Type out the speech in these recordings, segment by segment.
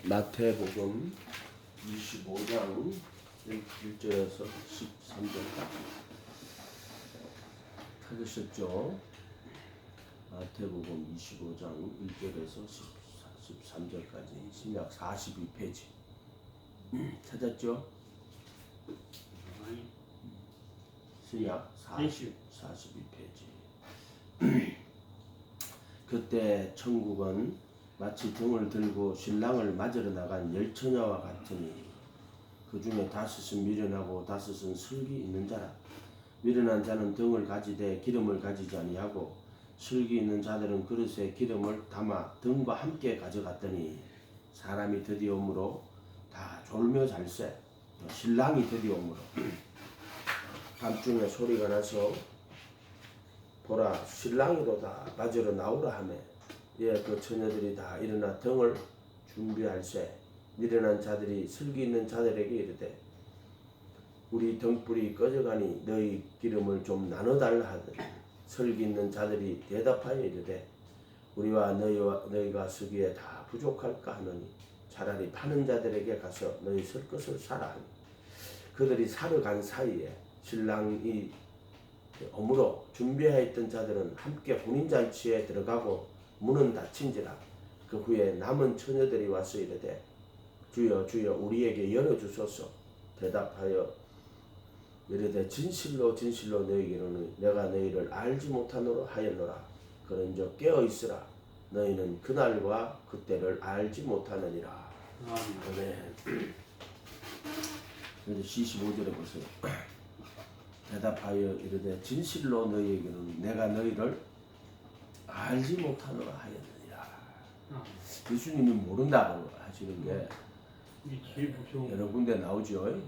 마태복음 25장 1절에서 13절까지 찾으셨죠? 마태복음 25장 1절에서 13절까지 신약 42페이지 찾았죠? 신약 42페이지. 그때 천국은 마치 등을 들고 신랑을 맞으러 나간 열처녀와 같으니 그 중에 다섯은 미련하고 다섯은 슬기 있는 자라. 미련한 자는 등을 가지되 기름을 가지지 아니하고 슬기 있는 자들은 그릇에 기름을 담아 등과 함께 가져갔더니 사람이 드디어 오므로 다 졸며 잘세. 신랑이 드디어 오므로 밤중에 소리가 나서 보라 신랑이로다 맞으러 나오라 하매 예, 그 처녀들이 다 일어나 등을 준비할세. 미련한 자들이 슬기 있는 자들에게 이르되 우리 등불이 꺼져가니 너희 기름을 좀 나눠달라 하더니 슬기 있는 자들이 대답하여 이르되 우리와 너희가 쓰기에 다 부족할까 하노니 차라리 파는 자들에게 가서 너희 쓸 것을 사라 하니 그들이 사러 간 사이에 신랑이 오므로 준비하였던 자들은 함께 혼인잔치에 들어가고 문은 닫힌지라. 그 후에 남은 처녀들이 와서 이르되 주여 주여 우리에게 열어주소서. 대답하여 이르되 진실로 진실로 너희에게는 내가 너희를 알지 못하노라 하였노라. 그런즉 깨어있으라. 너희는 그날과 그때를 알지 못하느니라. 아멘. 그래서 75절에 보세요. 대답하여 이르되 진실로 너희에게는 내가 너희를 알지 못하노라 하였느니라. 예수님이 모른다고 하시는 게 여러 군데 나오죠.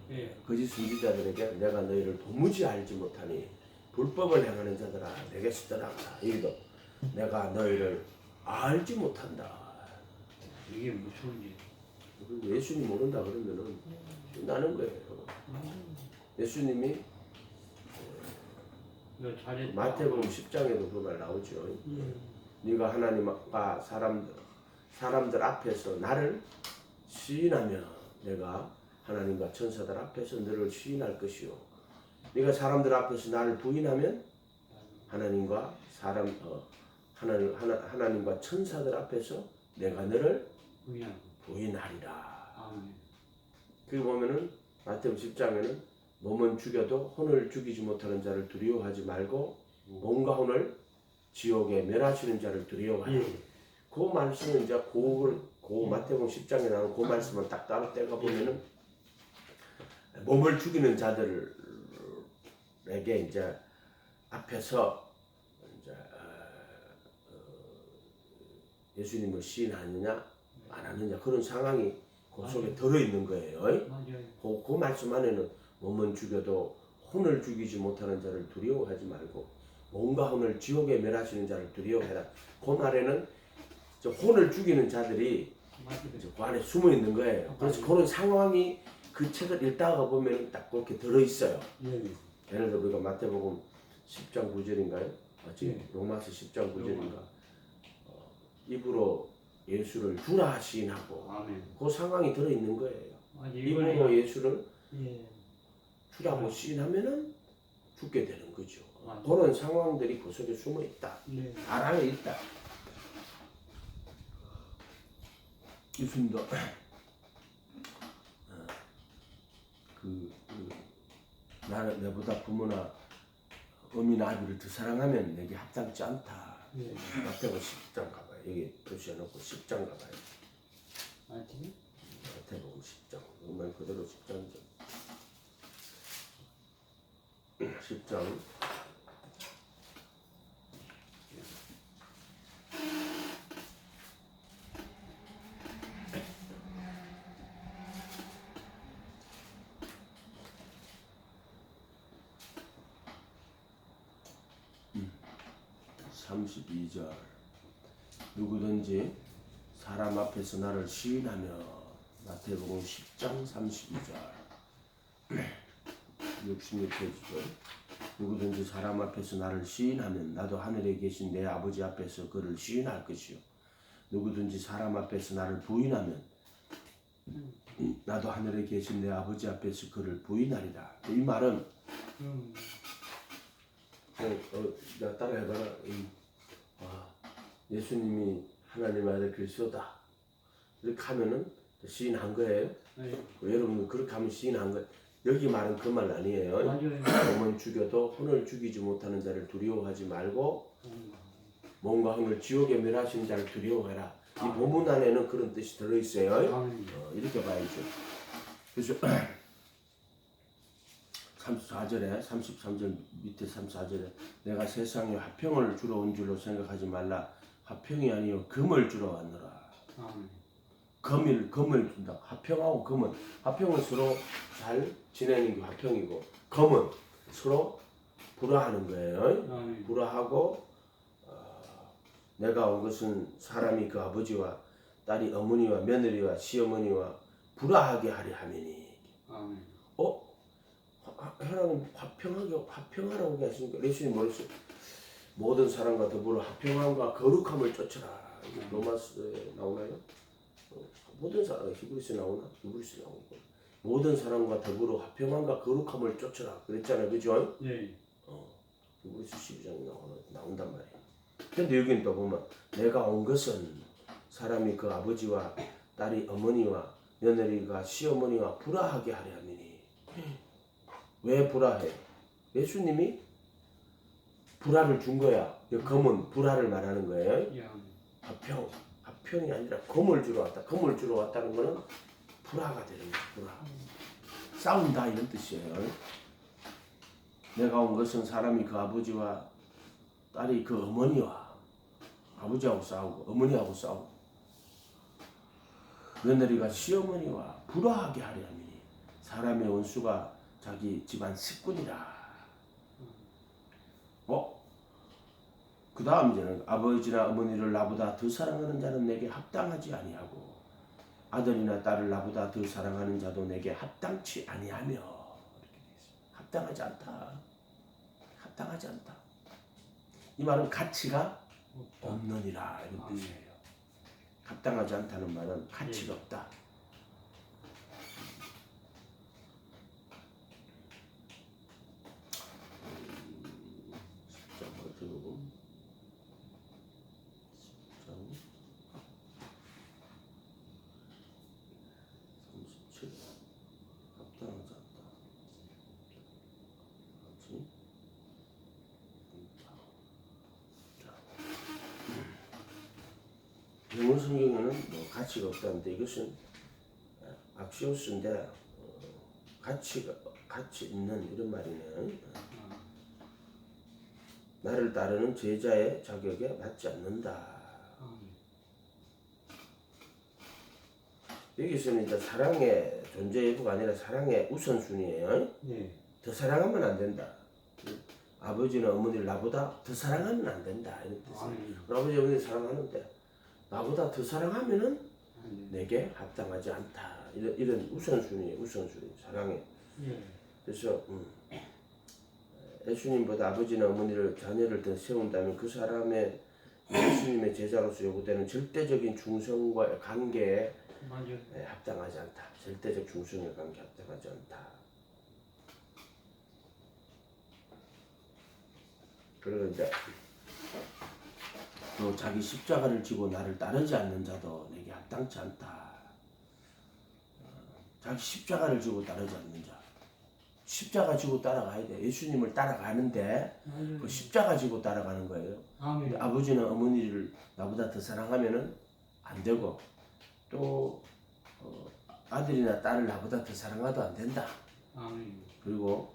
거짓 선지자들에게 내가 너희를 도무지 알지 못하니 불법을 행하는 자들아 내게서 떠나가라. 여기도 내가 너희를 알지 못한다. 이게 무슨 일? 예수님 모른다 그러면은 나는 거예요. 예수님이 마태복음 10장에도 그 말 나오죠. 네가 하나님과 사람들 앞에서 나를 시인하면 내가 하나님과 천사들 앞에서 너를 시인할 것이요. 네가 사람들 앞에서 나를 부인하면 하나님과 하나님과 천사들 앞에서 내가 너를 부인하리라. 그 보면은 마태복음 10장에는 몸은 죽여도 혼을 죽이지 못하는 자를 두려워하지 말고 몸과 혼을 지옥에 멸하시는 자를 두려워하라. 그 말씀은 이제 그 마태복음 10장에 나오는 그 말씀을 딱 따로 떼가 보면은 몸을 죽이는 자들에게 이제 앞에서 이제 예수님을 시인하느냐 안 하느냐 그런 상황이 그 속에 들어 있는 거예요. 그 말씀 안에는 몸은 죽여도 혼을 죽이지 못하는 자를 두려워하지 말고 몸과 혼을 지옥에 멸하시는 자를 두려워해라. 그 말에는 혼을 죽이는 자들이 그 안에 숨어 있는 거예요. 그래서 그런 상황이 그 책을 읽다가 보면 딱 그렇게 들어 있어요. 예를 들어 우리가 마태복음 10장 9절인가요? 맞지? 로마서 10장 9절인가? 입으로 예수를 주라 시인하고 그 상황이 들어 있는 거예요. 입으로 예수를 주라고 시인하면은 죽게 되는 거죠. 그런 상황들이 그 속에 숨어 있다. 알아에 있다. 예수님도 나는 내보다 부모나 어미나 아비를 더 사랑하면 내게 합당치 않다. 마태복음 10장 가봐요. 여기 표시해놓고 10장 가봐요. 마태복음 10장. 정말 그대로 10장이죠. 10장 32절 누구든지 사람 앞에서 나를 시인하며 마태복음 10장 32절 66페이지죠. 누구든지 사람 앞에서 나를 시인하면 나도 하늘에 계신 내 아버지 앞에서 그를 시인할 것이요. 누구든지 사람 앞에서 나를 부인하면 나도 하늘에 계신 내 아버지 앞에서 그를 부인하리라. 이 말은 나 따라해봐라. 예수님이 하나님 아들 그리스도다. 이렇게 하면은 시인한 거예요. 네. 여러분 그렇게 하면 시인한 거예요. 여기 말은 그 말 아니에요. 맞아요. 몸은 죽여도 혼을 죽이지 못하는 자를 두려워하지 말고 몸과 혼을 지옥에 멸하시는 자를 두려워해라. 이 본문 안에는 그런 뜻이 들어있어요. 아멘. 이렇게 봐야죠. 그래서 34절에 33절 밑에 34절에 내가 세상에 화평을 주러 온 줄로 생각하지 말라. 화평이 아니요 금을 주러 왔노라. 아멘. 금을 준다. 화평하고 금은 화평은 서로 잘 지내는 게 화평이고 금은 서로 불화하는 거예요. 아멘. 불화하고 내가 온 것은 사람이 그 아버지와 딸이 어머니와 며느리와 시어머니와 불화하게 하려 함이니. 아멘. 하나님 화평하라고 하시니까 예수님 뭐랬어요? 모든 사람과 더불어 화평함과 거룩함을 쫓아라. 로마서에 나오나요? 모든 사람 히브리서에 나오나? 히브리서에 나오고 모든 사람과 더불어 화평함과 거룩함을 쫓아라. 그랬잖아요, 그죠? 네. 히브리서 12장에 나온단 말이에요. 근데 여기는 또 보면 내가 온 것은 사람이 그 아버지와 딸이 어머니와 며느리가 시어머니와 불화하게 하려 함이니. 왜 불화해? 예수님이 불화를 준 거야. 검은 불화를 말하는 거예요. 화평이 아니라 검을 주러 왔다. 검을 주러 왔다는 거는 불화가 되는 거야. 불화. 싸운다 이런 뜻이에요. 내가 온 것은 사람이 그 아버지와 딸이 그 어머니와 아버지하고 싸우고 어머니하고 싸우고 며느리가 시어머니와 불화하게 하려 함이니 사람의 원수가 자기 집안 식구니라. 그 다음 이제는 아버지나 어머니를 나보다 더 사랑하는 자는 내게 합당하지 아니하고 아들이나 딸을 나보다 더 사랑하는 자도 내게 합당치 아니하며. 이렇게 합당하지 않다. 합당하지 않다. 이 말은 가치가 없느니라 이런 뜻이에요. 합당하지 않다는 말은 가치가 없다. 합당하지 않다. 그렇지? 영어 성경에는 뭐 가치가 없다는데 이것은 악시오스인데 가치 있는 이런 말이네. 나를 따르는 제자의 자격에 맞지 않는다. 여기서는 이제 사랑의 존재 여부가 아니라 사랑의 우선순위예요. 네. 더 사랑하면 안 된다. 아버지나 어머니를 나보다 더 사랑하면 안 된다. 이런 뜻이에요. 아버지 어머니 사랑하는데 나보다 더 사랑하면은 내게 합당하지 않다. 이런 우선순위예요. 우선순위. 사랑에. 그래서 예수님보다 아버지나 어머니를 자녀를 더 세운다면 그 사람의 예수님의 제자로서 요구되는 절대적인 중성과의 관계에 합당하지 않다. 절대적 중성의 관계 합당하지 않다. 그리고 이제 또 자기 십자가를 지고 나를 따르지 않는 자도 내게 합당치 않다. 자기 십자가를 지고 따르지 않는 자. 십자가 지고 따라가야 돼. 예수님을 따라가는데 그 십자가 지고 따라가는 거예요. 아버지나 어머니를 나보다 더 사랑하면은 안 되고 또 아들이나 딸을 나보다 더 사랑해도 안 된다. 그리고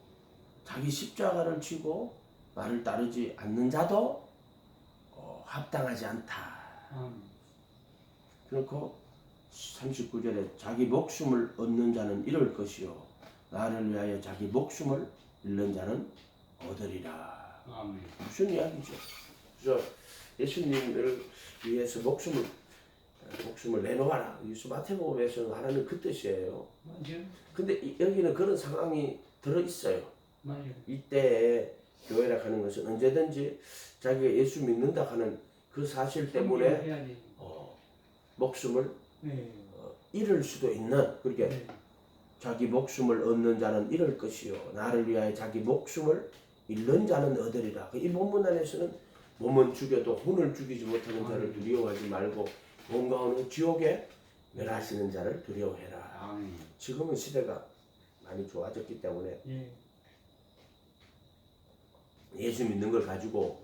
자기 십자가를 지고 나를 따르지 않는 자도 합당하지 않다. 그렇고 39절에 자기 목숨을 얻는 자는 잃을 것이요 나를 위하여 자기 목숨을 잃는 자는 얻으리라. 무슨 이야기죠? 그래서 예수님을 위해서 목숨을 내놓아라. 예수 마태복음에서는 하나님 그 뜻이에요. 근데 여기는 그런 상황이 들어 있어요. 이때에 교회라 하는 것은 언제든지 자기가 예수 믿는다 하는 그 사실 때문에 목숨을 잃을 수도 있는 그렇게 네. 자기 목숨을 얻는 자는 잃을 것이요 나를 위하여 자기 목숨을 잃는 자는 얻으리라. 이 본문 안에서는 몸은 죽여도 혼을 죽이지 못하는 자를 두려워하지 말고 몸과 혼을 지옥에 멸하시는 자를 두려워해라. 아멘. 지금은 시대가 많이 좋아졌기 때문에 예. 예수 믿는 걸 가지고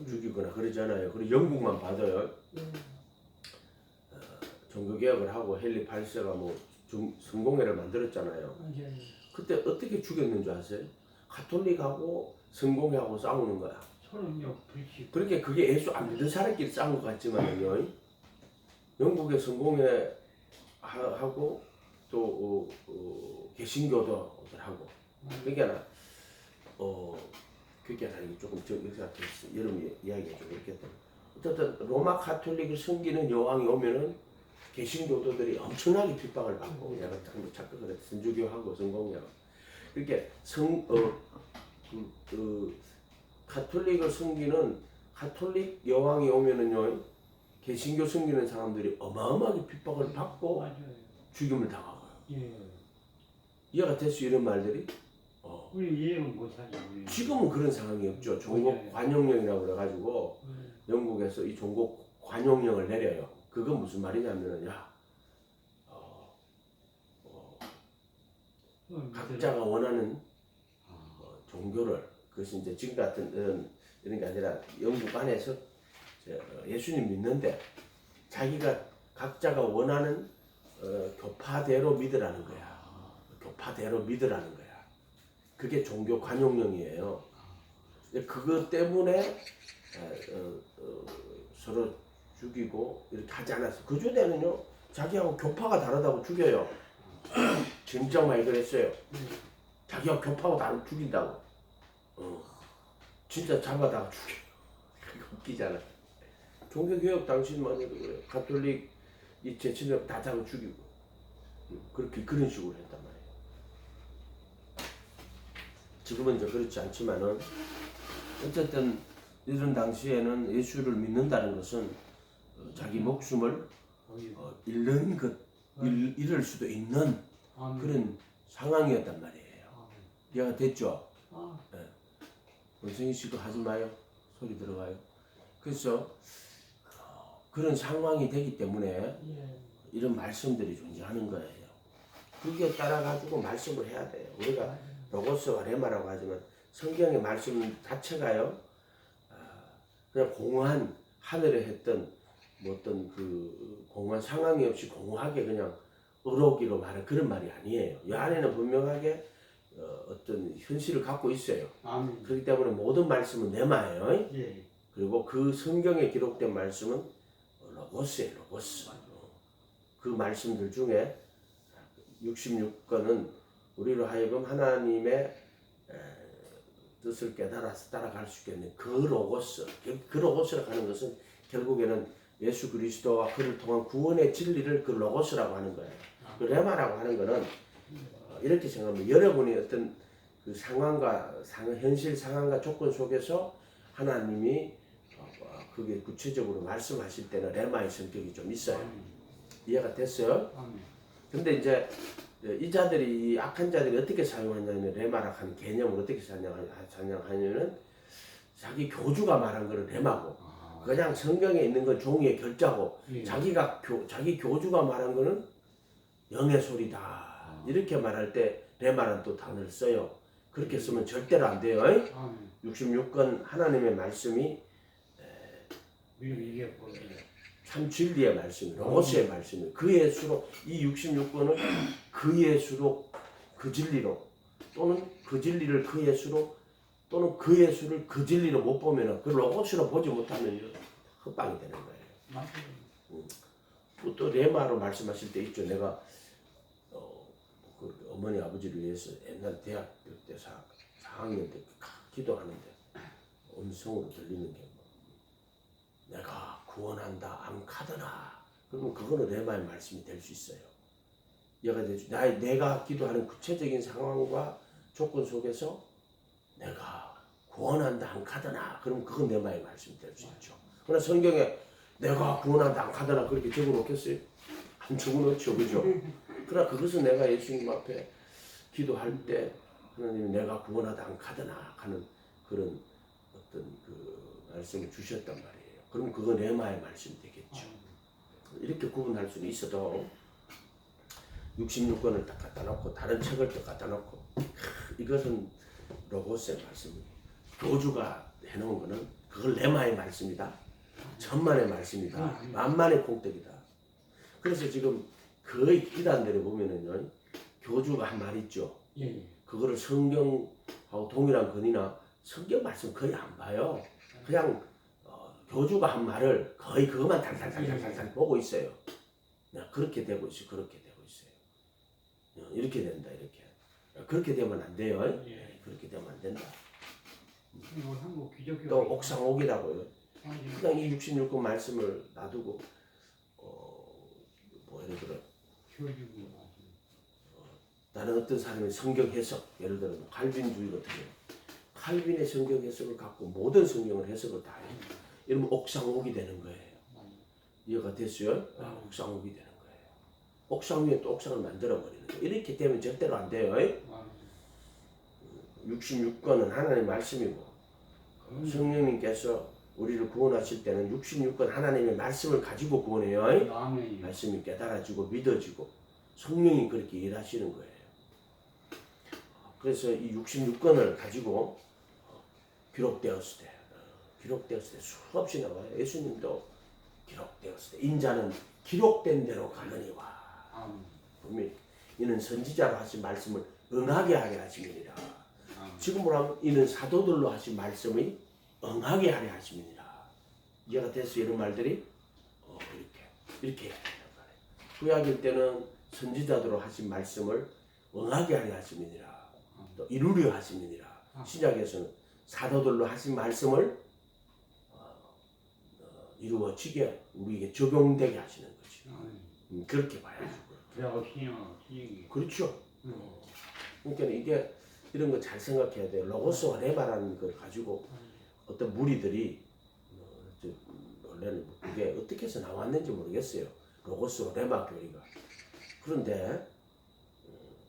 죽이거나 그러잖아요. 그리고 영국만 봐도요. 종교개혁을 하고 헨리 8세가 뭐 성공회를 만들었잖아요. 맞아요. 그때 어떻게 죽였는 줄 아세요? 가톨릭하고 성공회하고 싸우는 거야. 서른요 불씨. 그렇게 그게 예수 안 믿는 사람끼리 싸운 것 같지만요. 영국의 성공회 하고 또 개신교도들하고 그러니까 그게 아니고 조금 역사가 됐어. 여러분 이야기가 좀 있겠다. 어쨌든 로마 가톨릭을 섬기는 여왕이 오면은 개신교도들이 엄청나게 핍박을 받고 내가 잠깐 그래 선주교하고 성공회하고 이렇게 가톨릭을 섬기는 가톨릭 여왕이 오면은요 개신교 섬기는 사람들이 어마어마하게 핍박을 받고 맞아요. 죽임을 당하고요. 예. 이해가 됐어 이런 말들이? 우리 이해는 못하죠. 우리. 지금은 그런 상황이 없죠. 종국 맞아요. 관용령이라고 그래가지고 예. 영국에서 이 종국 관용령을 내려요. 그건 무슨 말이냐면은 각자가 원하는 종교를 그것이 이제 지금 같은 이런 게 아니라 영국 안에서 예수님 믿는데 자기가 각자가 원하는 교파대로 믿으라는 거야. 교파대로 믿으라는 거야. 그게 종교 관용령이에요. 그것 때문에 서로 죽이고 이렇게 하지 않았어. 그 주대는요 자기하고 교파가 다르다고 죽여요. 진짜 많이 그랬어요. 자기하고 교파가 다르면 죽인다고. 진짜 잡아다가 죽여. 그거 웃기잖아. 종교개혁 당시만 해도 그래요. 가톨릭 이 제친을 다 잡아 죽이고 그렇게 그런 식으로 했단 말이에요. 지금은 이제 그렇지 않지만은 어쨌든 이런 당시에는 예수를 믿는다는 것은 자기 목숨을 잃는 것, 잃을 수도 있는 그런 상황이었단 말이에요. 이해가 됐죠? 원생이 씨도 하지 마요. 소리 들어가요. 그래서 그런 상황이 되기 때문에 이런 말씀들이 존재하는 거예요. 그게 따라가지고 말씀을 해야 돼요. 우리가 로고스와 레마라고 하지만 성경의 말씀 자체가요. 그냥 공허한 하늘에 했던 뭐 어떤 그 공허한 상황이 없이 공허하게 그냥 의로기로 말하는 그런 말이 아니에요. 이 안에는 분명하게 어떤 현실을 갖고 있어요. 아멘. 그렇기 때문에 모든 말씀은 레마예요. 예. 그리고 그 성경에 기록된 말씀은 로고스예요. 로고스. 그 말씀들 중에 66권은 우리로 하여금 하나님의 뜻을 깨달아서 따라갈 수 있겠는 그 로고스. 그 로고스라고 하는 것은 결국에는 예수 그리스도와 그를 통한 구원의 진리를 그 로고스라고 하는 거예요. 그 레마라고 하는 거는 이렇게 생각하면 여러분이 어떤 그 상황과 현실 상황과 조건 속에서 하나님이 그게 구체적으로 말씀하실 때는 레마의 성격이 좀 있어요. 이해가 됐어요? 근데 이제 이 자들이 이 악한 자들이 어떻게 사용하냐면 레마라고 하는 개념을 어떻게 사용하냐면은 자기 교주가 말한 거를 레마고 그냥 성경에 있는 건 종이의 결자고 자기 교주가 말한 거는 영의 소리다. 이렇게 말할 때 레마라는 또 단어를 써요. 그렇게 쓰면 절대로 안 돼요. 66권 하나님의 말씀이 참 진리의 말씀이 로고스의 말씀이 그 예수로 이 66권은 그 예수로 그 진리로 또는 그 진리를 그 예수로 또는 그 예수를 그 진리로 못 보면은 그 로고스로 보지 못하면 헛방이 되는 거예요. 또 레마로 말씀하실 때 있죠. 내가 그 어머니 아버지를 위해서 옛날 대학교 때 4학년 때 기도하는데 음성으로 들리는 게 내가 구원한다 암카드나 그러면 그거는 레마의 말씀이 될 수 있어요. 이해가 되죠? 내가 기도하는 구체적인 상황과 조건 속에서 내가 구원한다 암카드나 그러면 그건 레마의 말씀이 될 수 있죠. 그러나 성경에 내가 구원한다 암카드나 그렇게 적어놓겠어요? 안 적어놓죠, 그죠? 그러나 그것은 내가 예수님 앞에 기도할 때 하나님 내가 구원하다 않가더나 하는 그런 어떤 그 말씀을 주셨단 말이에요. 그럼 그거 레마의 말씀이 되겠죠. 이렇게 구분할 수는 있어도 66권을 딱 갖다 놓고 다른 책을 또 갖다 놓고 이것은 로고스의 말씀이에요. 교주가 해놓은 거는 그걸 레마의 말씀이다. 천만의 말씀이다. 만만의 공덕이다. 그래서 지금 거의 이단들을 보면은요, 교주가 한 말 있죠. 예. 그거를 성경하고 동일한 건이나 성경 말씀 거의 안 봐요. 그냥 교주가 한 말을 거의 그것만 달달달달달 보고 있어요. 그렇게 되고 있어요. 그렇게 되고 있어요. 이렇게 된다. 이렇게. 그렇게 되면 안 돼요. 예. 그렇게 되면 안 된다. 이거 한국 기독교. 또 옥상옥이라고요. 아니, 그냥 이 66권 말씀을 놔두고 뭐 예를 들어 교주고. 다른 어떤 사람의 성경 해석, 예를 들어 칼빈주의 같은 경우 칼빈의 성경 해석을 갖고 모든 성경을 해석을 다 해요. 이러면 옥상옥이 되는 거예요. 이해가 됐어요? 옥상옥이 되는 거예요. 옥상 위에 또 옥상을 만들어 버리는 거예요. 이렇게 되면 절대로 안 돼요. 66권은 하나님의 말씀이고 성령님께서 우리를 구원하실 때는 66권 하나님의 말씀을 가지고 구원해요. 아멘. 말씀이 깨달아지고 믿어지고 성령이 그렇게 일하시는 거예요. 그래서 이 66권을 가지고 기록되었을 때 기록되었을 때 수없이 나와요. 예수님도 기록되었을 때 인자는 기록된 대로 가느니와 아멘. 분명히 이는 선지자로 하신 말씀을 응하게 하게 하심이니라. 지금으로 하면 이는 사도들로 하신 말씀이 응하게 하려 하심이니라. 이해가 됐어요? 이런 말들이 이렇게 해야 된단 말이에요. 구약일 때는 선지자들로 하신 말씀을 응하게 하려 하심이니라. 또 이루려 하심이니라. 신약에서는 사도들로 하신 말씀을 이루어지게 우리에게 적용되게 하시는 거지. 그렇게 봐야죠. 그렇죠. 그러니까 이게 이런 거 잘 생각해야 돼요. 로고스와 레마라는 걸 가지고 어떤 무리들이 원래는 그게 어떻게 해서 나왔는지 모르겠어요. 로고스와 레마 교리가. 그런데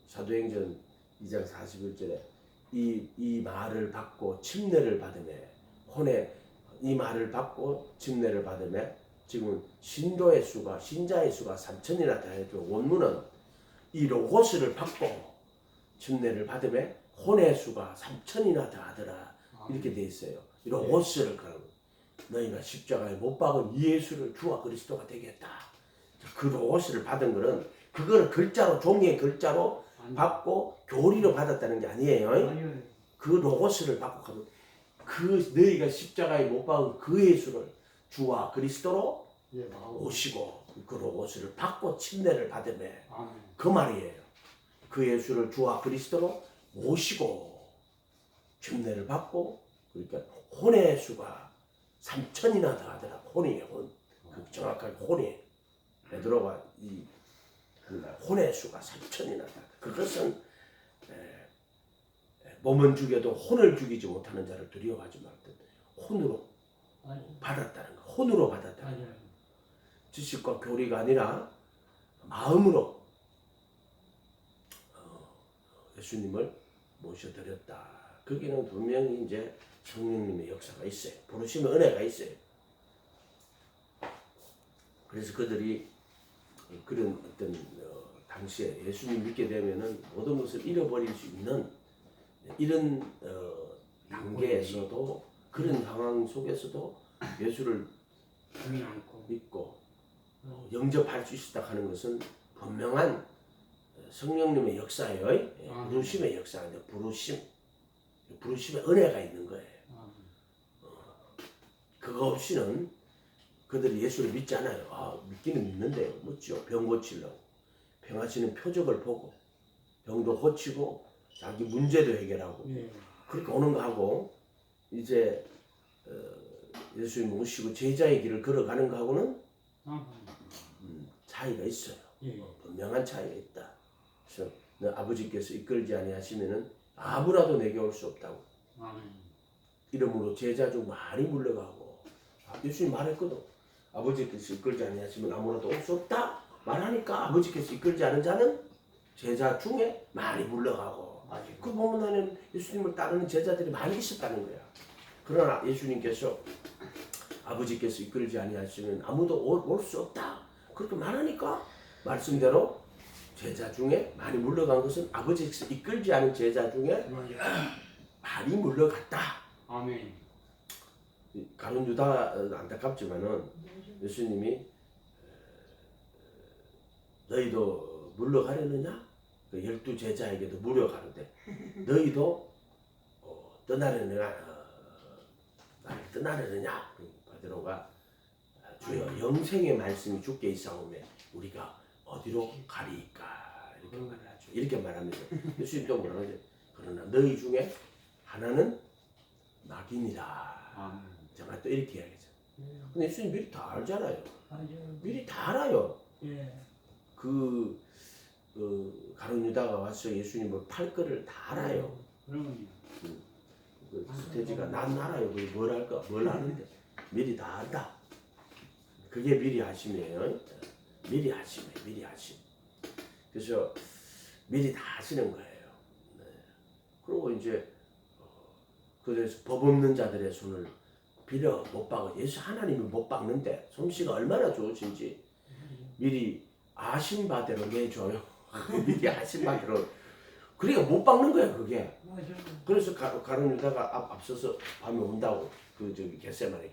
사도행전 2장 41절에 이 말을 받고 침례를 받음에 혼에 이 말을 받고 침례를 받음에 지금 신도의 수가 신자의 수가 3천이나 되고 원문은 이 로고스를 받고 침례를 받음에 혼의 수가 3천이나 더하더라 이렇게 돼 있어요. 이 로고스를 그럼 너희가 십자가에 못 박은 예수를 주와 그리스도가 되겠다. 그 로고스를 받은 거는 그걸 글자로 종이의 글자로 받고 교리로 받았다는 게 아니에요. 그 로고스를 받고 가면 그 너희가 십자가에 못 박은 그 예수를 주와 그리스도로 오시고 그 로고스를 받고 침례를 받음에 그 말이에요. 그 예수를 주와 그리스도로 모시고 침례를 받고 그러니까 혼의 수가 3천이나 더하더라. 혼이에요. 혼. 그 정확하게 혼이 베드로가 이 혼의 수가 3천이나 더. 그것은 몸은 죽여도 혼을 죽이지 못하는 자를 두려워하지 말든 혼으로 받았다는 거. 혼으로 받았다는 거. 지식과 교리가 아니라 마음으로 예수님을 모셔드렸다. 거기는 분명히 이제 성령님의 역사가 있어요. 부르심의 은혜가 있어요. 그래서 그들이 그런 어떤 당시에 예수님 믿게 되면은 모든 것을 잃어버릴 수 있는 이런 단계에서도 그런 상황 속에서도 예수를 믿고 영접할 수 있다 하는 것은 분명한 성령님의 역사예요. 부르심의 역사인데 부르심의 은혜가 있는 거예요. 그거 없이는 그들이 예수를 믿지 않아요. 믿기는 믿는데요. 뭐죠? 병 고치려고 병하시는 표적을 보고 병도 고치고 자기 문제도 해결하고 그렇게 오는 거 하고 이제 예수님 모시고 제자의 길을 걸어가는 거 하고는 차이가 있어요. 분명한 차이가 있다. 그래서 너 아버지께서 이끌지 아니하시면은 아무라도 내게 올 수 없다고. 이러므로 제자 중 많이 물러가고 예수님 말했거든. 아버지께서 이끌지 아니하시면 아무라도 올 수 없다. 말하니까 아버지께서 이끌지 않은 자는 제자 중에 많이 물러가고 맞아요. 그 보면 나는 예수님을 따르는 제자들이 많이 있었다는 거야. 그러나 예수님께서 아버지께서 이끌지 아니하시면 아무도 올 수 없다. 그렇게 말하니까 말씀대로 제자 중에 많이 물러간 것은 아버지께서 이끌지 않은 제자 중에 맞아요. 많이 물러갔다. 아멘. 가룟 유다 안타깝지만은 예수님이 너희도 물러가려느냐? 그 12제자에게도 물어가는데 너희도 떠나려느냐? 나를 떠나려느냐? 베드로가 주여 영생의 말씀이 주께 있사오매 우리가 어디로 가리이까? 이렇게 말하죠. 이렇게 말하면서 예수님 또 뭐라 그러죠? 그러나 너희 중에 하나는 낙인이라. 아멘. 제가 또 이렇게 이야기하죠. 근데 예수님 미리 다 알잖아요. 맞아요. 미리 다 알아요. 예. 가룟 유다가 와서 예수님을 팔 거를 다 알아요. 그러면요. 그 스테지가 난 알아요. 그게 뭘 할까? 뭘 아는데 미리 다 안다. 그게 미리 하심이에요. 미리 하심이에요. 미리 하심. 그래서 미리 다 하시는 거예요. 네. 그리고 이제 그래서 법 없는 자들의 손을 빌어 못 박아. 예수 하나님이 못 박는데 솜씨가 얼마나 좋으신지 미리 아신 바대로 내줘요. 미리 아신 바대로. 그러니까 못 박는 거야 그게. 맞아요. 그래서 가룟 유다가 앞서서 밤에 온다고 겟세마네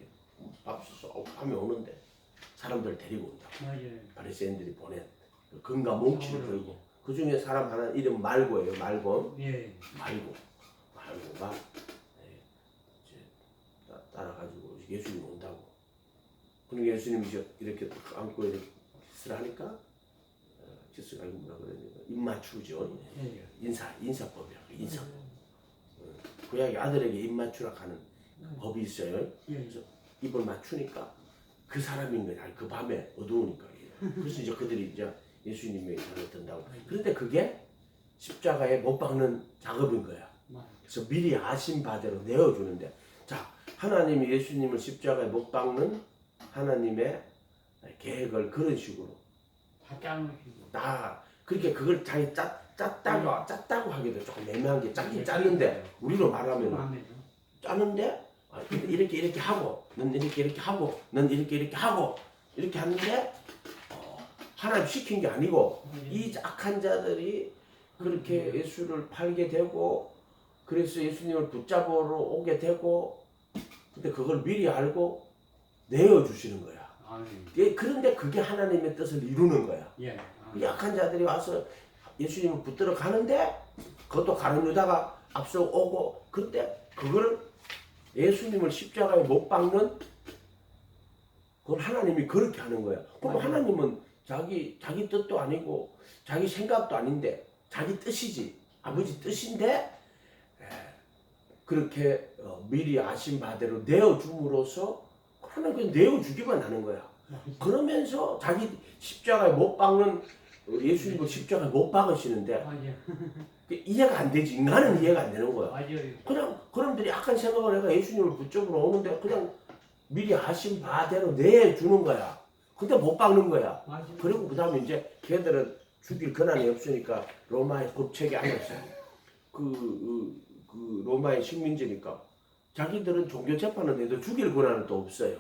앞서서 밤에 오는데 사람들 데리고 온다고. 맞아요. 바리새인들이 보낸 금과 몽치를 들고 그 중에 사람 하나 이름 말고예요. 말고 예. 말고가 이제 따라가지고 예수님 온다고. 그러니까 예수님이 이렇게 안고 이렇게 키스를 하니까 키스가 뭐라 그러냐면 입 맞추죠. 예. 인사법이야. 인사. 구약의 아들에게 입 맞추라 하는 법이 있어요. 예. 그래서 입을 맞추니까 그 사람인 거야. 그 밤에 어두우니까. 그래서 이제 그들이 이제 예수님의 편을 든다고. 그런데 그게 십자가에 못 박는 작업인 거야. 그래서 미리 아신 바대로 내어주는데, 자, 하나님이 예수님을 십자가에 못 박는 하나님의 계획을 그런 식으로 다 짜놓으시고. 그렇게 그걸 자기 짰다고 하기도 조금 애매한 게 짰긴 짰는데 우리로 말하면 아멘. 짜는데 이렇게 하고 넌 이렇게 하고 넌 이렇게 하고 이렇게 하는데 하나님 시킨 게 아니고 이 악한 자들이 그렇게 예수를 팔게 되고 그래서 예수님을 붙잡으러 오게 되고 근데 그걸 미리 알고 내어주시는 거야. 아멘. 그런데 그게 하나님의 뜻을 이루는 거야. 예. 이 악한 자들이 와서 예수님을 붙들어 가는데 그것도 가룟 유다가 앞서 오고 근데 그거를 예수님을 십자가에 못 박는 그걸 하나님이 그렇게 하는 거야. 그럼 하나님은 자기 뜻도 아니고 자기 생각도 아닌데 자기 뜻이지 아버지 뜻인데 그렇게 미리 아신 바대로 내어줌으로써 하나님 그냥 내어주기만 하는 거야. 그러면서 자기 십자가에 못 박는 예수님을 십자가에 못 박으시는데 맞아요. 이해가 안 되지. 인간은 이해가 안 되는 거야. 맞아요. 그냥 그놈들이 약한 생각을 해가 예수님을 붙잡으러 오는데 그냥 미리 하신 바대로 내주는 거야. 근데 못 박는 거야. 맞아요. 그리고 그 다음에 이제 걔들은 죽일 권한이 없으니까 로마의 법책이 아니었어요. 그 로마의 식민지니까 자기들은 종교 재판을 해도 죽일 권한은 또 없어요.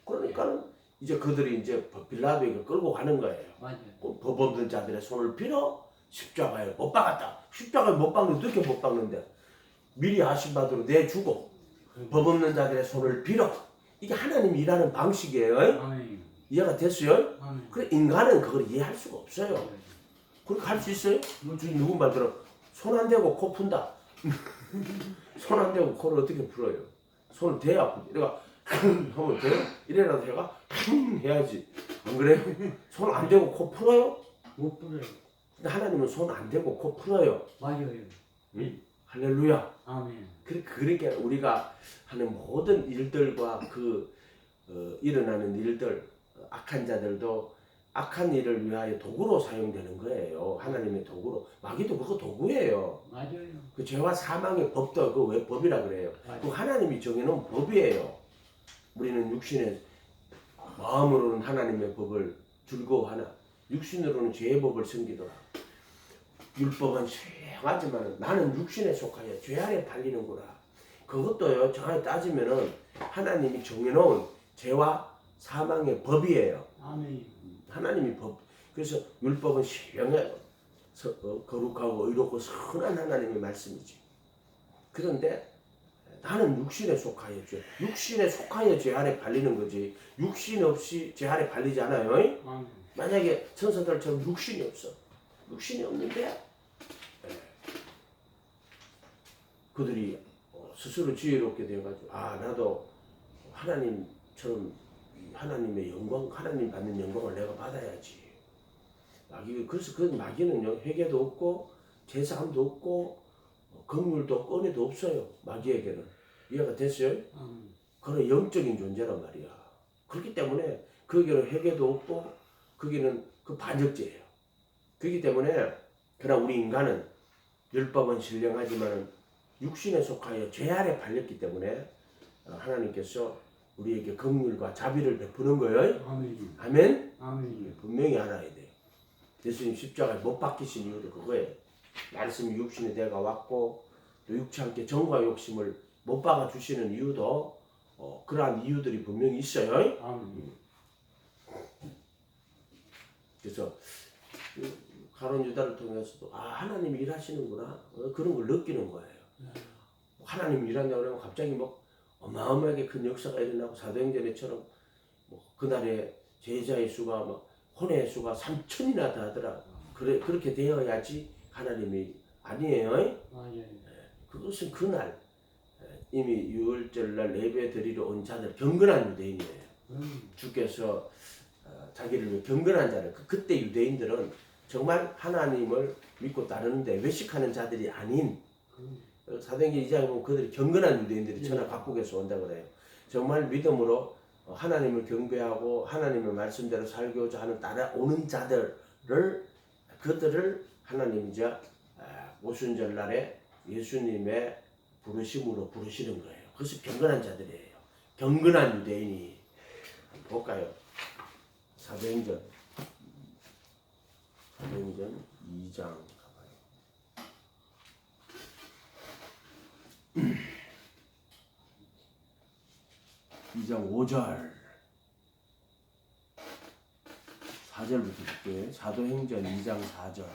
그러니까는 이제 그들이 이제 빌라도에게 끌고 가는 거예요. 맞아요. 법 없는 자들의 손을 빌어 십자가에 못 박았다. 십자가에 못 박는데 어떻게 못 박는데 미리 하신 바대로 내주고 법 없는 자들의 손을 빌어 이게 하나님이 일하는 방식이에요. 아멘. 이해가 됐어요? 아멘. 그래 인간은 그걸 이해할 수가 없어요. 그렇게 할 수 있어요? 지금 누군 말 들어 손 안 대고 코 푼다. 손 안 대고 코를 어떻게 풀어요? 손을 대야 아프지. 내가 하면 돼요? 이래라도 해가 해야지. 안 그래요? 손 안 대고 코 풀어요? 못 부려요. 근데 하나님은 손 안 대고 코 풀어요. 맞아요. 할렐루야. 아멘. 그러니까 우리가 하는 모든 일들과 일어나는 일들, 악한 자들도 악한 일을 위하여 도구로 사용되는 거예요. 하나님의 도구로. 마귀도 그거 도구예요. 맞아요. 그 죄와 사망의 법도 그 왜 법이라 그래요. 맞아요. 그 하나님이 정해놓은 법이에요. 우리는 육신의 마음으로는 하나님의 법을 즐거워하나 육신으로는 죄의 법을 섬기더라. 율법은 수행하지만 나는 육신에 속하여 죄 아래 팔리는구나. 그것도요 정확히 따지면은 하나님이 정해놓은 죄와 사망의 법이에요. 아멘. 하나님이 법. 그래서 율법은 신령하고 거룩하고 의롭고 선한 하나님의 말씀이지. 그런데 나는 육신에 속하여 죄 아래 팔리는 거지. 육신 없이 죄 아래 팔리지 않아요. 아멘. 만약에 천사들처럼 육신이 없어. 육신이 없는데 그들이 스스로 지혜롭게 되어가지고 나도 하나님처럼 하나님의 영광, 하나님 받는 영광을 내가 받아야지. 그래서 그 마귀는요 회개도 없고 제사함도 없고 긍휼도 없고 은혜도 없어요. 마귀에게는. 이해가 됐어요? 그런 영적인 존재란 말이야. 그렇기 때문에 거기는 회개도 없고 거기는 그 반역죄예요. 그렇기 때문에 그러나 우리 인간은 율법은 신령하지만 육신에 속하여 죄 아래 팔렸기 때문에 하나님께서 우리에게 긍휼과 자비를 베푸는 거예요. 아멘. 아멘? 아멘. 분명히 알아야 돼요. 예수님 십자가에 못 박히신 이유도 그거예요. 말씀이 육신에 내가 왔고 또 육체 함께 정과 욕심을 못 박아 주시는 이유도 그러한 이유들이 분명히 있어요. 아멘. 그래서 가론 유다를 통해서도 하나님이 일하시는구나 그런 걸 느끼는 거예요. 하나님이 일한다고 그러면 갑자기 뭐 어마어마하게 큰 역사가 일어나고 사도행전에처럼 뭐 그날에 제자의 수가 막 혼의 수가 3,000이나 하더라. 그렇게 되어야지 하나님이 아니에요. 맞아요. 그것은 그날 이미 유월절날 예배 드리러 온 자들 경건한 유대인이에요. 주께서 자기를 위해 경건한 자를 그때 유대인들은 정말 하나님을 믿고 따르는데 외식하는 자들이 아닌 사도행전 2장에 보면 그들이 경건한 유대인들이 천하 각국에서 온다고 그래요. 정말 믿음으로 하나님을 경배하고 하나님의 말씀대로 살고자 하는 따라오는 그들을 하나님이 이제 오순절날에 예수님의 부르심으로 부르시는 거예요. 그것이 경건한 자들이에요. 경건한 유대인이. 볼까요? 사도행전 2장 가봐요. 2장 5절 4절부터 볼게요. 사도행전 2장 4절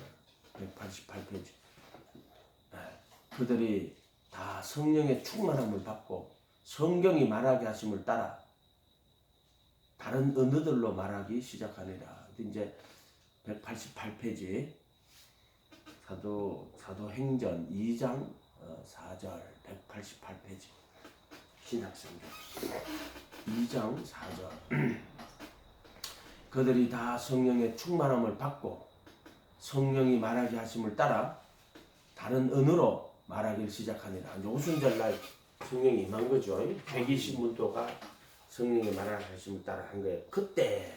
188페이지. 그들이 다 성령의 충만함을 받고 성경이 말하게 하심을 따라 다른 언어들로 말하기 시작하니라. 이제 188페이지 사도행전 2장 4절 188페이지 신약성경 2장 4절 그들이 다 성령의 충만함을 받고 성령이 말하게 하심을 따라 다른 언어로 말하기를 시작하니라. 이제 오순절날 성령이 임한 거죠. 120문도가 성령의 말하게 하심을 따라 한 거예요. 그때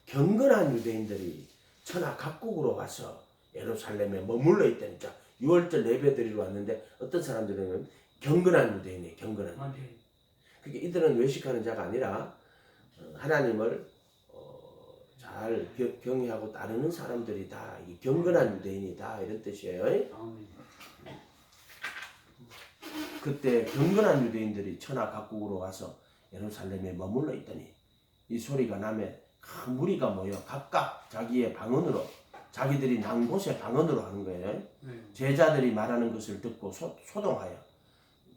경건한 유대인들이 천하 각국으로 와서 예루살렘에 머물러 있다니까. 6월절 예배 드리러 왔는데 어떤 사람들은 경건한 유대인이에요. 경건한 유대인. 그러니까 이들은 외식하는 자가 아니라 하나님을 잘 경외하고 따르는 사람들이 다 경건한 유대인이다 이런 뜻이에요. 그때 경건한 유대인들이 천하 각국으로 와서 예루살렘에 머물러 있더니 이 소리가 나매 큰 무리가 모여 각각 자기의 방언으로 자기들이 난 곳의 방언으로 하는 거예요. 제자들이 말하는 것을 듣고 소동하여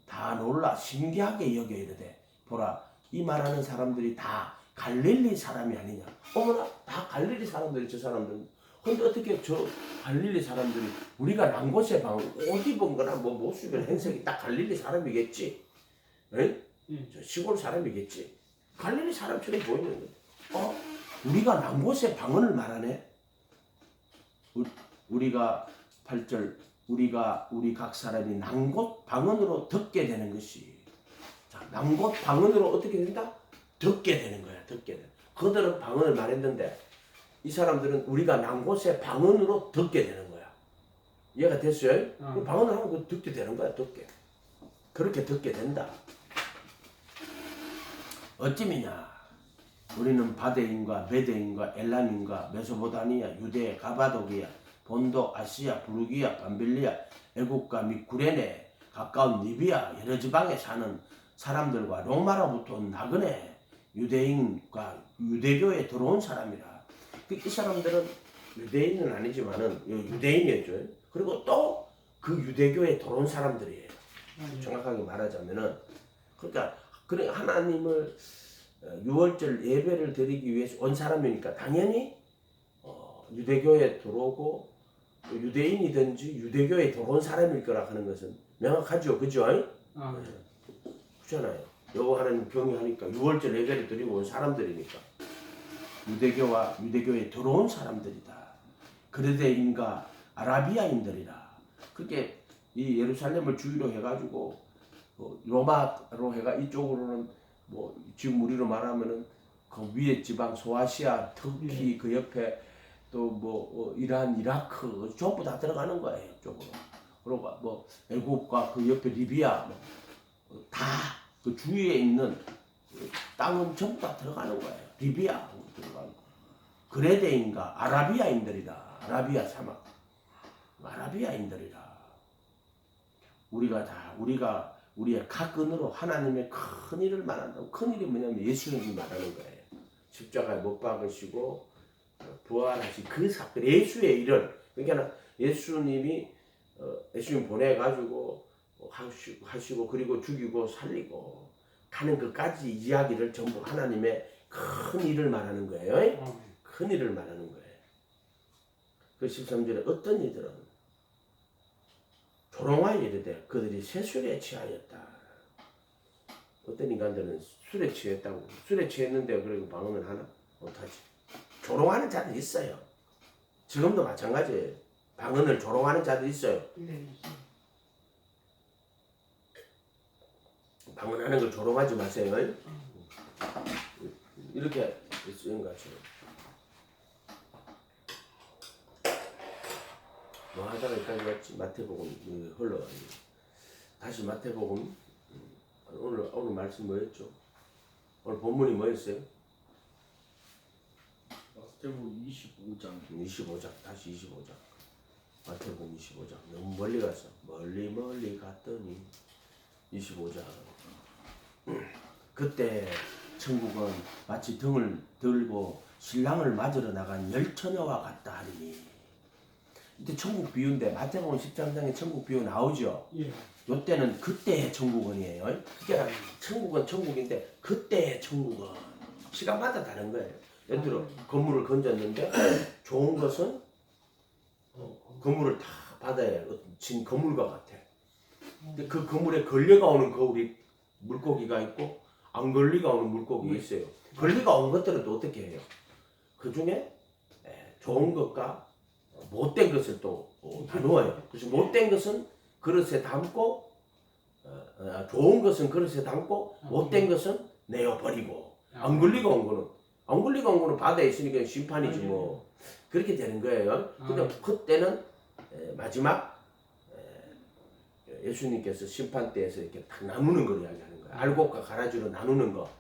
다 놀라 신기하게 여겨 이르되 보라 이 말하는 사람들이 다 갈릴리 사람이 아니냐. 어머나 다 갈릴리 사람들이 저 사람들. 근데 어떻게 저 갈릴리 사람들이 우리가 난 곳의 방언 옷 입은 거나 뭐 모습이나 행색이 딱 갈릴리 사람이겠지. 저 시골 사람이겠지. 갈릴리 사람처럼 보이는 거야. 우리가 난 곳의 방언을 말하네. 우리가 8절 우리 각 사람이 난 곳 방언으로 듣게 되는 것이. 자, 난 곳 방언으로 어떻게 된다? 듣게 되는 거야. 듣게 돼. 그들은 방언을 말했는데 이 사람들은 우리가 난 곳의 방언으로 듣게 되는 거야. 이해가 됐어요? 방언을 하면 그 듣게 되는 거야. 듣게. 그렇게 듣게 된다. 어찌미냐? 우리는 바데인과 메데인과 엘람인과 메소포타미아, 유대, 가바도기아, 본도, 아시아, 부르기아, 밤빌리아, 애국과 및 구레네, 가까운 리비아 여러 지방에 사는 사람들과 로마로부터 온 나그네 유대인과 유대교에 들어온 사람이라. 이 사람들은 유대인은 아니지만은 유대인이었죠. 그리고 또 그 유대교에 들어온 사람들이에요. 정확하게 말하자면은 그러니까 하나님을 유월절 예배를 드리기 위해서 온 사람이니까 당연히 유대교에 들어오고 유대인이든지 유대교에 들어온 사람일 거라 하는 것은 명확하죠, 그죠? 그렇잖아요. 여호 하나님 경외하니까 유월절 예배를 드리고 온 사람들이니까 유대교와 유대교에 들어온 사람들이다. 그레데인과 아라비아인들이라. 그게 이 예루살렘을 주위로 해가지고 로마로 해가 이쪽으로는 뭐 지금 우리로 말하면은 그 위에 지방 소아시아, 터키 그 옆에 또 뭐 이란, 이라크 전부 다 들어가는 거예요, 이쪽으로. 그리고 뭐 애국과 그 옆에 리비아 다 그 주위에 있는 땅은 전부 다 들어가는 거예요. 리비아 들어가고 그레데인과 아라비아인들이다. 아라비아 사막, 아라비아인들이라. 우리가 우리의 각 은으로 하나님의 큰 일을 말한다고. 큰 일이 뭐냐면 예수님이 말하는 거예요. 십자가에 못 박으시고 부활하신 그 사건, 예수의 일을. 그러니까 예수님이 예수님 보내가지고 하시고 그리고 죽이고 살리고 가는 그까지 이야기를 전부 하나님의 큰 일을 말하는 거예요. 큰 일을 말하는 거예요. 그 13절에 어떤 이들은 조롱하여 이르되 그들이 새술에 취하였다. 어떤 인간들은 술에 취했다고. 술에 취했는데 그리고 방언을 하나? 못하지. 조롱하는 자들 있어요. 지금도 마찬가지예요. 방언을 조롱하는 자들 있어요. 방언하는 걸 조롱하지 마세요. 이렇게 쓰는 것처럼. 뭐 하다가 여기까지 왔지. 마태복음 흘러가지고 다시 마태복음. 오늘 말씀 뭐였죠? 오늘 본문이 뭐였어요? 마태복음 25장. 다시 25장. 마태복음 25장. 너무 멀리 갔어. 멀리 갔더니 25장. 그때 천국은 마치 등을 들고 신랑을 맞으러 나간 열처녀와 같다 하리니. 이때 천국 비유인데 마태복음 13장에 천국 비유 나오죠. 요때는 그때의 천국은이에요. 그러니까 천국은 천국인데 그때의 천국은 시간마다 다른 거예요. 예를 들어 건물을 건졌는데 좋은 것은 건물을 다 받아야 진 건물과 같아. 근데 그 건물에 걸려가 오는 거울이 물고기가 있고 안 걸리가 오는 물고기가 있어요. 걸리가 온 것들은 또 어떻게 해요? 그 중에 좋은 것과 못된 것을 또 나누어요. 그래서 못된 것은 그릇에 담고 좋은 것은 그릇에 담고 못된 것은 내어버리고 안 걸리가 온 거는 바다에 있으니까 심판이지 뭐. 그렇게 되는 거예요. 근데 그때는 마지막 예수님께서 심판대에서 이렇게 딱 나누는 걸 이야기하는 거예요. 알곡과 가라지로 나누는 거.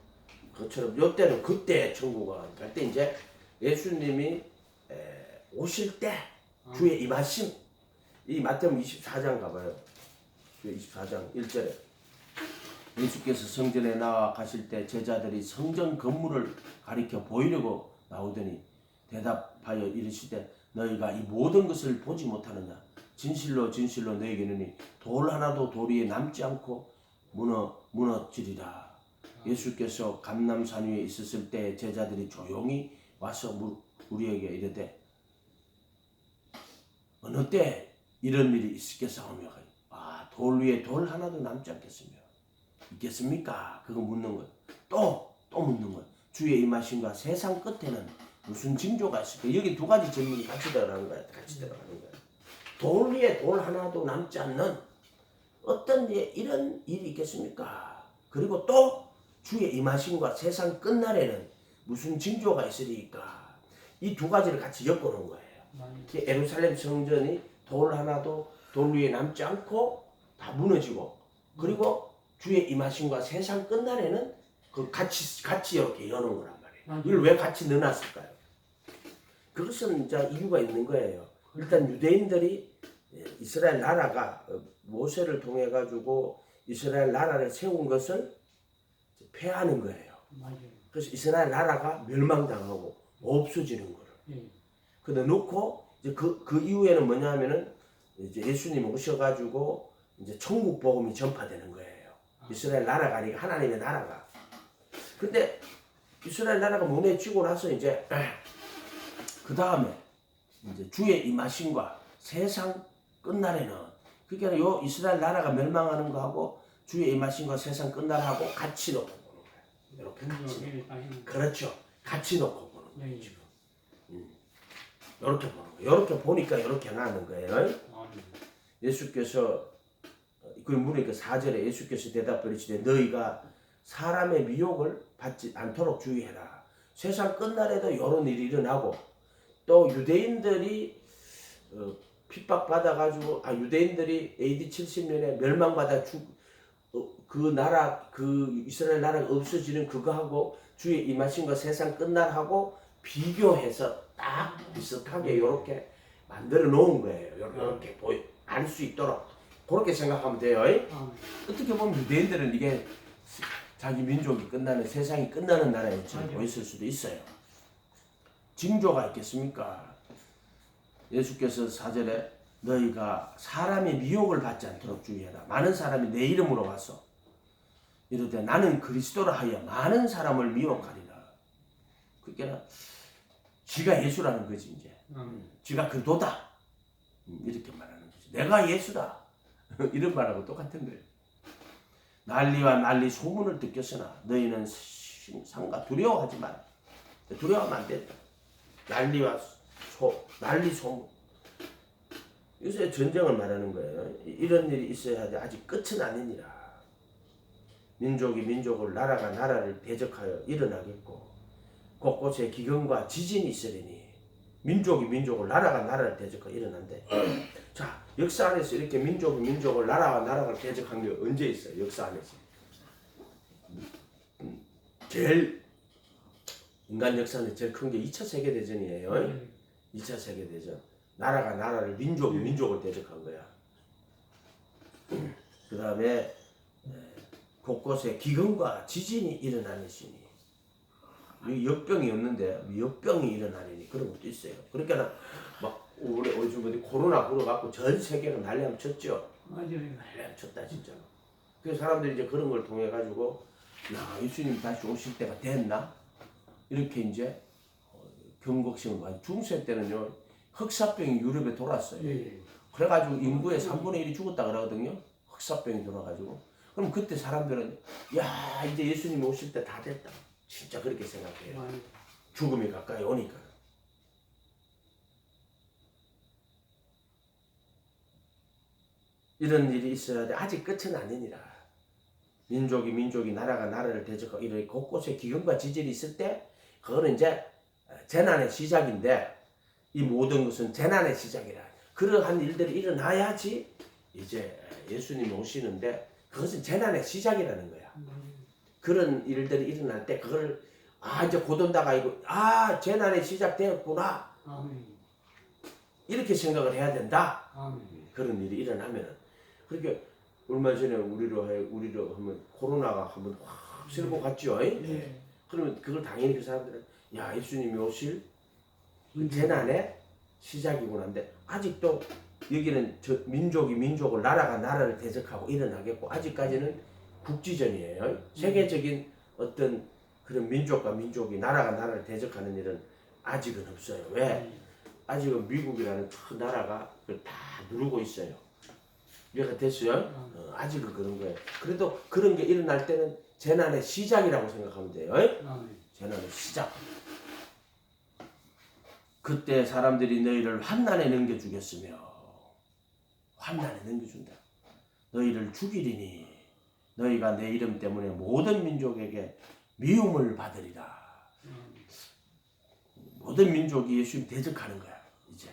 그것처럼 요때는 그때 천국은 갈 때 이제 예수님이 오실 때 주의 임하심. 이 마태복음 24장 가봐요. 24장 1절에 예수께서 성전에 나와 가실 때 제자들이 성전 건물을 가리켜 보이려고 나오더니 대답하여 이르시되 너희가 이 모든 것을 보지 못하느냐. 진실로 너희에게 이르노니 돌 하나도 돌 위에 남지 않고 무너지리라. 예수께서 감람산 위에 있었을 때 제자들이 조용히 와서 우리에게 이르되 어느 때 이런 일이 있겠사오며 돌 위에 돌 하나도 남지 않겠으며 있겠습니까? 그거 묻는 것. 또 묻는 것. 주의 임하심과 세상 끝에는 무슨 징조가 있을까? 여기 두 가지 질문이 같이 들어가는 거야. 돌 위에 돌 하나도 남지 않는 어떤 이런 일이 있겠습니까? 그리고 또 주의 임하심과 세상 끝날에는 무슨 징조가 있으리까? 이 두 가지를 같이 엮어놓은 거예요. 예루살렘 성전이 돌 하나도 돌 위에 남지 않고 다 무너지고 그리고 주의 임하심과 세상 끝날에는 그 같이 이렇게 여는 거란 말이에요. 이걸 왜 같이 넣어놨을까요? 그것은 이제 이유가 있는 거예요. 일단 유대인들이 이스라엘 나라가 모세를 통해 가지고 이스라엘 나라를 세운 것을 폐하는 거예요. 맞아요. 그래서 이스라엘 나라가 멸망당하고 없어지는 거를. 예. 근데 놓고 이제 그 이후에는 뭐냐면은 이제 예수님 오셔가지고 이제 천국 복음이 전파되는 거예요. 이스라엘 나라가 아니고 하나님의 나라가. 근데 이스라엘 나라가 무너지고 나서 이제 그 다음에 이제 주의 임하심과 세상 끝날에는 그러니까 요 이스라엘 나라가 멸망하는 거하고 주의 임하심과 세상 끝날하고 같이 놓고 보는 거예요. 이렇게 같이. 그렇죠. 같이 놓고 보는 거예요. 지금. 이렇게 보는 거예요. 이렇게 보니까 이렇게 나는 거예요. 예수께서 그 물에 그 4절에 예수께서 대답하여 이르시되 너희가 사람의 미혹을 받지 않도록 주의해라. 세상 끝날에도 이런 일이 일어나고 또 유대인들이 핍박받아가지고 유대인들이 AD 70년에 멸망받아 그 나라 그 이스라엘 나라가 없어지는 그거하고 주의 임하심과 세상 끝날하고 비교해서 딱 비슷하게 이렇게 만들어 놓은 거예요. 이렇게 알 수 있도록 그렇게 생각하면 돼요. 어떻게 보면 유대인들은 이게 자기 민족이 끝나는 세상이 끝나는 나라처럼 보였을 수도 있어요. 징조가 있겠습니까? 예수께서 4절에 너희가 사람의 미혹을 받지 않도록 주의해라. 많은 사람이 내 이름으로 와서 이르되 나는 그리스도라 하여 많은 사람을 미혹하리라. 그러니까 지가 예수라는 거지 이제. 지가 그도다. 이렇게 말하는 거지. 내가 예수다. 이런 말하고 똑같은 거예요. 난리와 난리 소문을 듣겠으나 너희는 상가 두려워하지 마라. 두려워하면 안 된다. 난리 소문. 요새 전쟁을 말하는 거예요. 이런 일이 있어야 하지 아직 끝은 아니니라. 민족이 민족을 나라가 나라를 대적하여 일어나겠고 곳곳에 기근과 지진이 있으리니 민족이 민족을 나라가 나라를 대적하여 일어난대. 자, 역사 안에서 이렇게 민족이 민족을 나라가 나라를 대적한 게 언제 있어요? 역사 안에서 제일 인간 역사는 제일 큰 게 2차 세계대전이에요. 2차 세계대전. 나라가 나라를 민족이 민족을 대적한 거야. 그 다음에 곳곳에 기근과 지진이 일어나는 시니 역병이 없는데 역병이 일어나니 그런 것도 있어요. 그러니까 막 올해 요즘 코로나 불어갖고 전 세계가 난리함 쳤죠. 맞아요. 난리함 쳤다 진짜로. 그래서 사람들이 이제 그런 걸 통해 가지고 야 예수님 다시 오실 때가 됐나 이렇게 이제 경각심을 많이. 중세 때는요 흑사병이 유럽에 돌았어요. 그래가지고 인구의 3분의 1이 죽었다 그러거든요. 흑사병이 돌아가지고. 그럼 그때 사람들은 야 이제 예수님 오실 때 다 됐다. 진짜 그렇게 생각해요. 죽음이 가까이 오니까. 이런 일이 있어야 돼. 아직 끝은 아니니라. 민족이 나라가 나라를 대적하고 이런 곳곳에 기근과 지진이 있을 때 그거는 이제 재난의 시작인데 이 모든 것은 재난의 시작이라. 그러한 일들이 일어나야지 이제 예수님 오시는데 그것은 재난의 시작이라는 거야. 그런 일들이 일어날 때 그걸 이제 곧 온다가 아니고 재난의 시작되었구나. 이렇게 생각을 해야 된다. 그런 일이 일어나면은. 그러니까 얼마 전에 우리로 하면 코로나가 한번 확 쓸고 갔죠. 그러면 그걸 당연히 그 사람들은 야 예수님이 오실 그 재난의 시작이구나. 근데 아직도 여기는 민족이 민족을 나라가 나라를 대적하고 일어나겠고 아직까지는 국지전이에요. 세계적인 어떤 그런 민족과 민족이 나라가 나라를 대적하는 일은 아직은 없어요. 왜? 아직은 미국이라는 큰 나라가 그걸 다 누르고 있어요. 이해가 됐어요? 아직은 그런 거예요. 그래도 그런 게 일어날 때는 재난의 시작이라고 생각하면 돼요. 재난의 시작. 그때 사람들이 너희를 환난에 넘겨주겠으며 환난에 넘겨준다. 너희를 죽이리니 너희가 내 이름 때문에 모든 민족에게 미움을 받으리라. 모든 민족이 예수님 대적하는 거야. 이제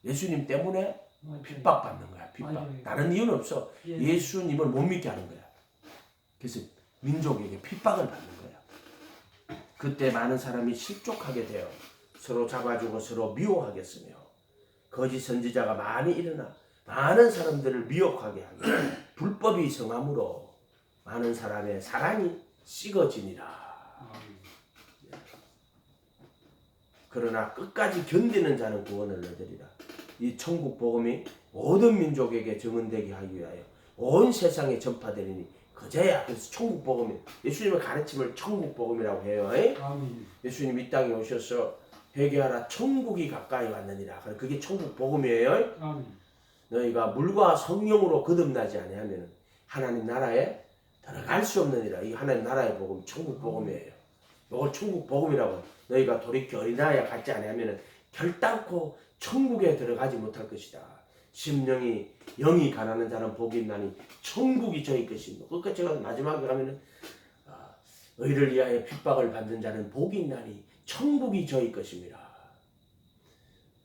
예수님 때문에 핍박받는 거야. 핍박. 다른 이유는 없어. 예수님을 못 믿게 하는 거야. 그래서 민족에게 핍박을 받는 거야. 그때 많은 사람이 실족하게 되어 서로 잡아주고 서로 미워하겠으며 거짓 선지자가 많이 일어나 많은 사람들을 미혹하게 하며 불법이 성함으로 많은 사람의 사랑이 식어지니라. 그러나 끝까지 견디는 자는 구원을 얻으리라. 이 천국 복음이 모든 민족에게 증언되게 하기 위하여 온 세상에 전파되리니 그제야. 그래서 천국 복음이 예수님의 가르침을 천국 복음이라고 해요. 아멘. 예수님 이 땅에 오셔서 회개하라 천국이 가까이 왔느니라. 그게 천국 복음이에요. 아멘. 너희가 물과 성령으로 거듭나지 아니하면 하나님 나라에 들어갈 수 없느니라. 이 하나님 나라의 복음 천국 복음이에요. 이걸 천국 복음이라고. 너희가 돌이켜 어린아이와 같지 아니하면 결단코 천국에 들어가지 못할 것이다. 심령이 영이 가난한 자는 복이 있나니 천국이 저희 것입니다. 그러니까 제가 마지막에 가면은 의를 위하여 핍박을 받는 자는 복이 있나니 천국이 저희 것입니다.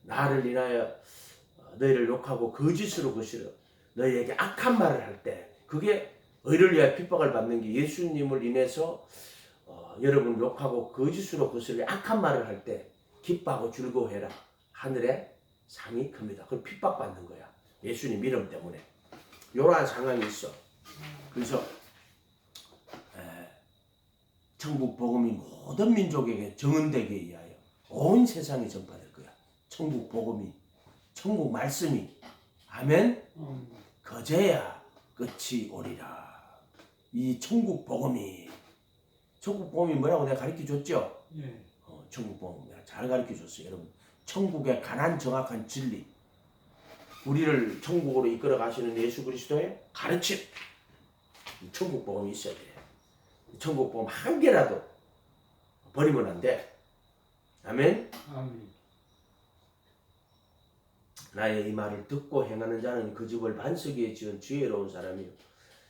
나를 인하여 너희를 욕하고 거짓으로 거시러 너희에게 악한 말을 할 때 그게 의를 위하여 핍박을 받는 게 예수님을 인해서 여러분 욕하고 거짓으로 거시러 악한 말을 할 때 기뻐하고 즐거워해라. 하늘에 상이 큽니다. 그걸 핍박받는 거야. 예수님 이름 때문에. 이러한 상황이 있어. 그래서 천국 복음이 모든 민족에게 정언되게 위하여 온 세상에 전파될 거야. 천국 복음이, 천국 말씀이. 아멘. 그제야 끝이 오리라. 이 천국 복음이 뭐라고 내가 가르쳐 줬죠? 예. 천국 복음 내가 잘 가르쳐 줬어요. 여러분, 천국의 가난 정확한 진리, 우리를 천국으로 이끌어 가시는 예수 그리스도의 가르침, 천국 복음이 있어야 돼. 천국 복음 한 개라도 버리면 안 돼. 아멘. 아멘. 나의 이 말을 듣고 행하는 자는 그 집을 반석 위에 지은 지혜로운 사람이요,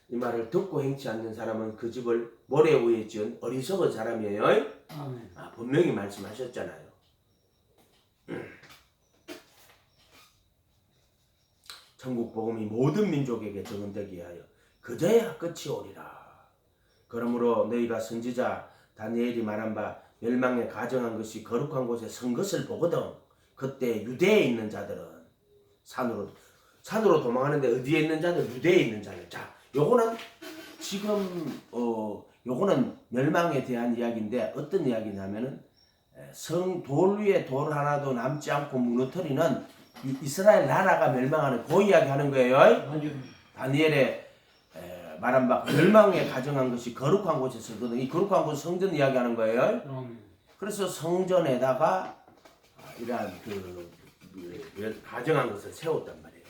이 말을 듣고 행치 않는 사람은 그 집을 모래 위에 지은 어리석은 사람이에요. 아멘. 분명히 말씀하셨잖아요. 천국 복음이 모든 민족에게 전언되게 하여 그제야 끝이 오리라. 그러므로 너희가 선지자 다니엘이 말한 바 멸망에 가정한 것이 거룩한 곳에 선 것을 보거든 그때 유대에 있는 자들은 산으로 도망하는데 어디에 있는 자들? 유대에 있는 자들. 자, 요거는 지금 요거는 멸망에 대한 이야기인데 어떤 이야기냐면은 돌 위에 돌 하나도 남지 않고 무너뜨리는 이스라엘 나라가 멸망하는 그 이야기 하는 거예요. 맞아요. 다니엘의 말한 바 멸망에 가정한 것이 거룩한 곳에 서거든. 이 거룩한 곳 성전 이야기 하는 거예요. 아멘. 그래서 성전에다가 이러한 가정한 것을 세웠단 말이에요.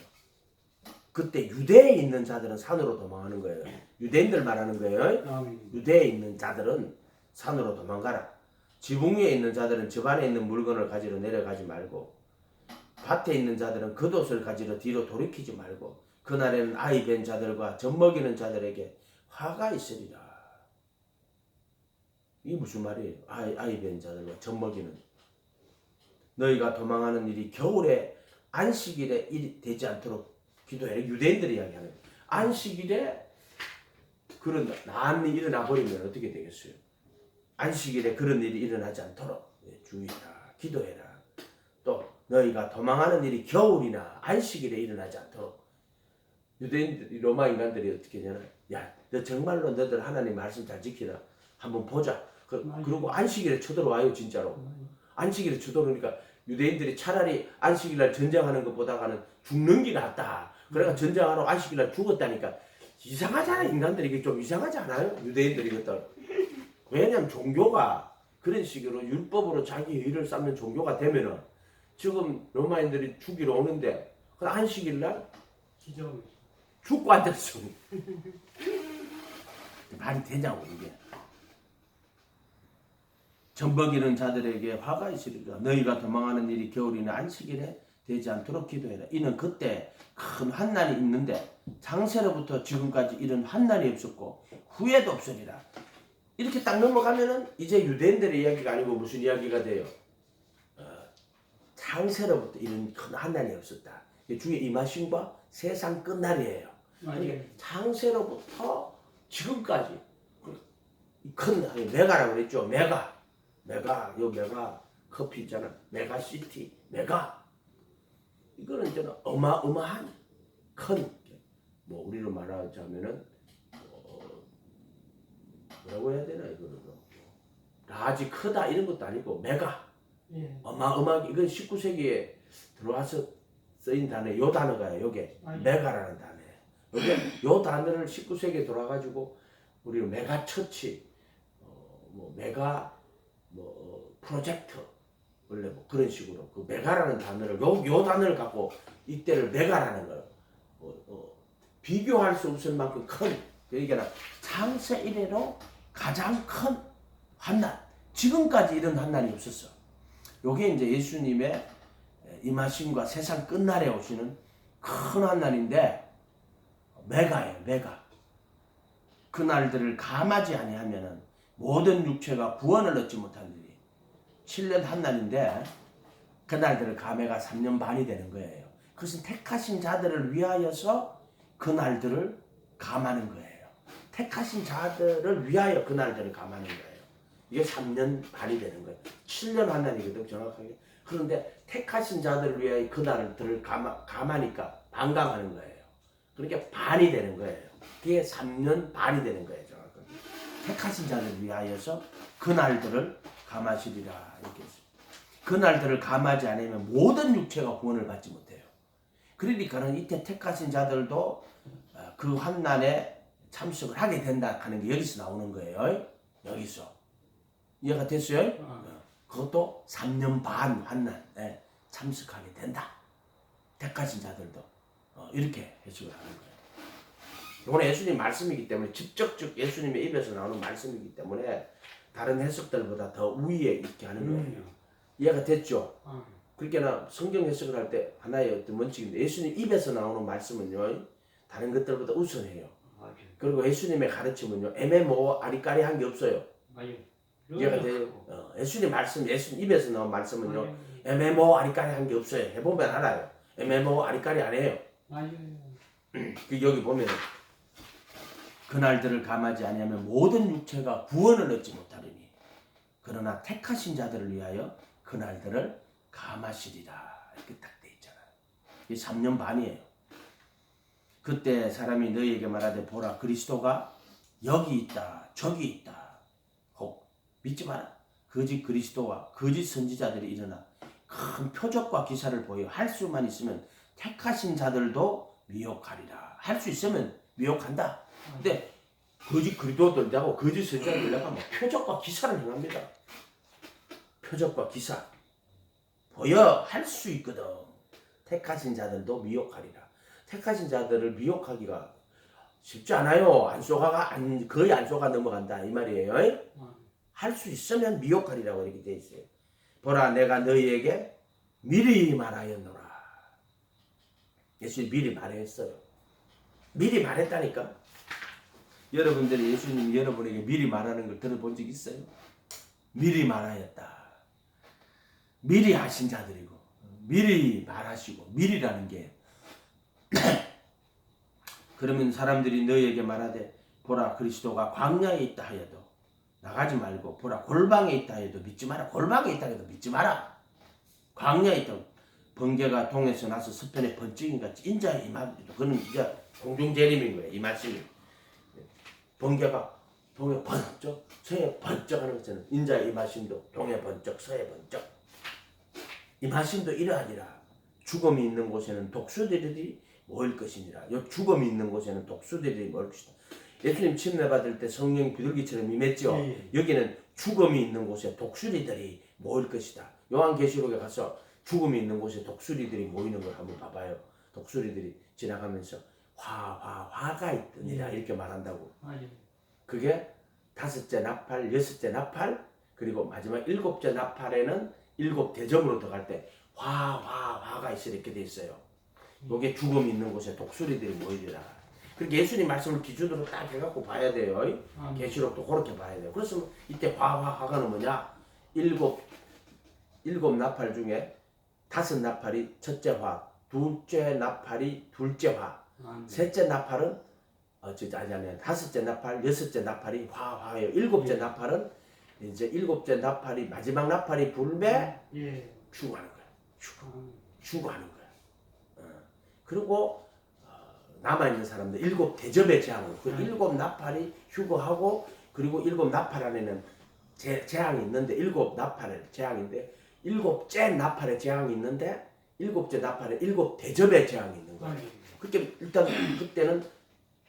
그때 유대에 있는 자들은 산으로 도망하는 거예요. 유대인들 말하는 거예요. 아멘. 유대에 있는 자들은 산으로 도망가라. 지붕 위에 있는 자들은 집안에 있는 물건을 가지러 내려가지 말고 밭에 있는 자들은 겉옷을 가지러 뒤로 돌이키지 말고 그날에는 아이 뵌 자들과 젖먹이는 자들에게 화가 있으리라. 이게 무슨 말이에요? 아이 뵌 자들과 젖먹이는. 너희가 도망하는 일이 겨울에 안식일에 일이 되지 않도록 기도해. 유대인들이 이야기하는 거예요. 안식일에 그런 나한 일이 일어나 버리면 어떻게 되겠어요? 안식일에 그런 일이 일어나지 않도록 주의해라. 기도해라. 또 너희가 도망하는 일이 겨울이나 안식일에 일어나지 않도록. 유대인들이 로마 인간들이 어떻게 하냐면 야, 너 정말로 너들 하나님 말씀 잘 지키나? 한번 보자. 그리고 안식일에 쳐들어와요. 진짜로. 안식일에 쳐들어오니까 유대인들이 차라리 안식일날 전쟁하는 것보다는 죽는 게 낫다. 그러니까 전쟁하러 안식일날 죽었다니까. 이상하잖아. 인간들이 이게 좀 이상하지 않아요? 유대인들이 그것들. 왜냐면 종교가 그런 식으로 율법으로 자기 의를 쌓는 종교가 되면은 지금 로마인들이 죽이러 오는데 그 안식일날 기도. 죽고 앉았어. 말이 되냐고 이게. 젖먹이는 자들에게 화가 있으리라. 너희가 도망하는 일이 겨울이나 안식일에 되지 않도록 기도해라. 이는 그때 큰 환난이 있는데 장세로부터 지금까지 이런 환난이 없었고 후에도 없으리라. 이렇게 딱 넘어가면은 이제 유대인들의 이야기가 아니고 무슨 이야기가 돼요? 장세로부터 이런 큰 환난이 없었다. 주의 임하심과 세상 끝날이에요. 맞아요. 장세로부터 지금까지 큰 메가라고 그랬죠. 메가. 메가 커피 있잖아. 메가시티, 메가. 이거는 이제는 어마어마한 큰, 뭐 우리로 말하자면은 뭐라고 해야 되나 이거는 라지 크다 이런 것도 아니고 메가 예. 어마어마하게 이건 19세기에 들어와서 쓰인 단어 요 단어가요. 요게 메가라는 단어예요. 요게 요 단어를 19세기에 들어와가지고 우리는 메가 처치, 뭐 메가 뭐 프로젝트 원래 뭐 그런 식으로 그 메가라는 단어를 요 단어를 갖고 이때를 메가라는 걸 비교할 수 없을 만큼 큰 그러니까 창세 이래로 가장 큰 환난 지금까지 이런 환난이 없었어. 요게 이제 예수님의 임하심과 세상 끝날에 오시는 큰 환난인데 메가예요. 메가. 그날들을 감하지 아니하면은 모든 육체가 구원을 얻지 못하리니 7년 환난인데 그날들을 감해가 3년 반이 되는 거예요. 그것은 택하신 자들을 위하여서 그날들을 감하는 거예요. 택하신 자들을 위하여 그날들을 감하는 거예요. 이게 3년 반이 되는 거예요. 7년 환난이거든 정확하게. 그런데 택하신 자들을 위하여 그날들을 감하니까 반감하는 거예요. 그러니까 반이 되는 거예요. 그게 3년 반이 되는 거예요. 정확하게. 택하신 자들을 위하여서 그날들을 감하시리라 이렇게 했습니다. 그날들을 감하지 않으면 모든 육체가 구원을 받지 못해요. 그러니까는 이때 택하신 자들도 그 환난에 참석을 하게 된다 하는 게 여기서 나오는 거예요. 여기서 이해가 됐어요? 그것도 3년 반 환난에 참석하게 된다. 택하신 자들도 이렇게 해석을 하는 거예요. 이건 예수님 말씀이기 때문에 직접적 예수님의 입에서 나오는 말씀이기 때문에 다른 해석들보다 더 우위에 있게 하는 거예요. 이해가 됐죠? 그러니까 성경 해석을 할 때 하나의 어떤 원칙인데 예수님 입에서 나오는 말씀은요 다른 것들보다 우선해요. 그리고 예수님의 가르침은요 애매모호 아리까리한 게 없어요. 이해가 돼요? 예수님 말씀, 예수님 입에서 나온 말씀은요 애매모호 아리까리한 게 없어요. 해보면 알아요. 애매모호 아리까리 안 해요. 그 여기 보면 그날들을 감하지 아니하면 모든 육체가 구원을 얻지 못하리니 그러나 택하신 자들을 위하여 그날들을 감하시리라 이렇게 딱 돼 있잖아요. 이게 3년 반이에요. 그때 사람이 너희에게 말하되 보라 그리스도가 여기 있다 저기 있다 혹 믿지 마라. 거짓 그리스도와 거짓 선지자들이 일어나 큰 표적과 기사를 보여 할 수만 있으면 택하신 자들도 미혹하리라. 할 수 있으면 미혹한다. 근데 거짓 그리스도들하고 거짓 선지자들하고 뭐 표적과 기사를 행합니다. 표적과 기사 보여 할 수 있거든. 택하신 자들도 미혹하리라. 택하신 자들을 미혹하기가 쉽지 않아요. 거의 안 쏘가 넘어간다 이 말이에요. 할 수 있으면 미혹하리라고 이렇게 돼 있어요. 보라 내가 너희에게 미리 말하였노라. 예수님이 미리 말했어요. 미리 말했다니까. 여러분들이 예수님이 여러분에게 미리 말하는 걸 들어본 적 있어요? 미리 말하였다. 미리 하신 자들이고 미리 말하시고 미리라는 게 그러면 사람들이 너희에게 말하되 보라 그리스도가 광야에 있다 하여도 나가지 말고 보라 골방에 있다 해도 믿지 마라. 골방에 있다 해도 믿지 마라. 광야에 있다. 번개가 동에서 나서 서편에 번쩍인 같이 인자의 임함도 그는 이제 공중재림인 거예요. 이 말씀이. 번개가 동에 번쩍 서에 번쩍 하는 것처럼 인자의 임하심도 동에 번쩍 서에 번쩍. 임하심도 이러하니라. 죽음이 있는 곳에는 독수리들이 모일 것이니라. 여 죽음이 있는 곳에는 독수리들이 모일 것이다. 예수님 침례받을 때 성령이 비둘기처럼 임했죠. 여기는 죽음이 있는 곳에 독수리들이 모일 것이다. 요한계시록에 가서 죽음이 있는 곳에 독수리들이 모이는 걸 한번 봐봐요. 독수리들이 지나가면서 화가 있더니라 이렇게 말한다고. 그게 5째 나팔, 6째 나팔 그리고 마지막 7째 나팔에는 7대접으로 들어갈 때 화가 있어 이렇게 돼 있어요. 이게 죽음이 있는 곳에 독수리들이 모이리라. 그렇게 예수님 말씀을 기준으로 딱 해갖고 봐야 돼요. 계시록도 그렇게 봐야 돼요. 그래서 이때 화가는 뭐냐? 7 나팔 중에 5 나팔이 첫째 화, 둘째 나팔이 둘째 화, 셋째 나팔은 5째 나팔, 6째 나팔이 화예요. 7째 나팔은 이제 일곱째 나팔이 마지막 나팔이 불매 예. 휴거하는 거야. 휴거. 아멘. 휴거하는 거야. 그리고 남아있는 사람들 일곱 대접의 재앙으로 그 일곱 나팔이 휴거하고 그리고 일곱 나팔 안에는 재앙이 있는데 일곱 나팔의 재앙인데 일곱째 나팔의 재앙이 있는데 일곱째 나팔에 일곱 대접의 재앙이 있는 거야. 아멘. 그때 일단 그때는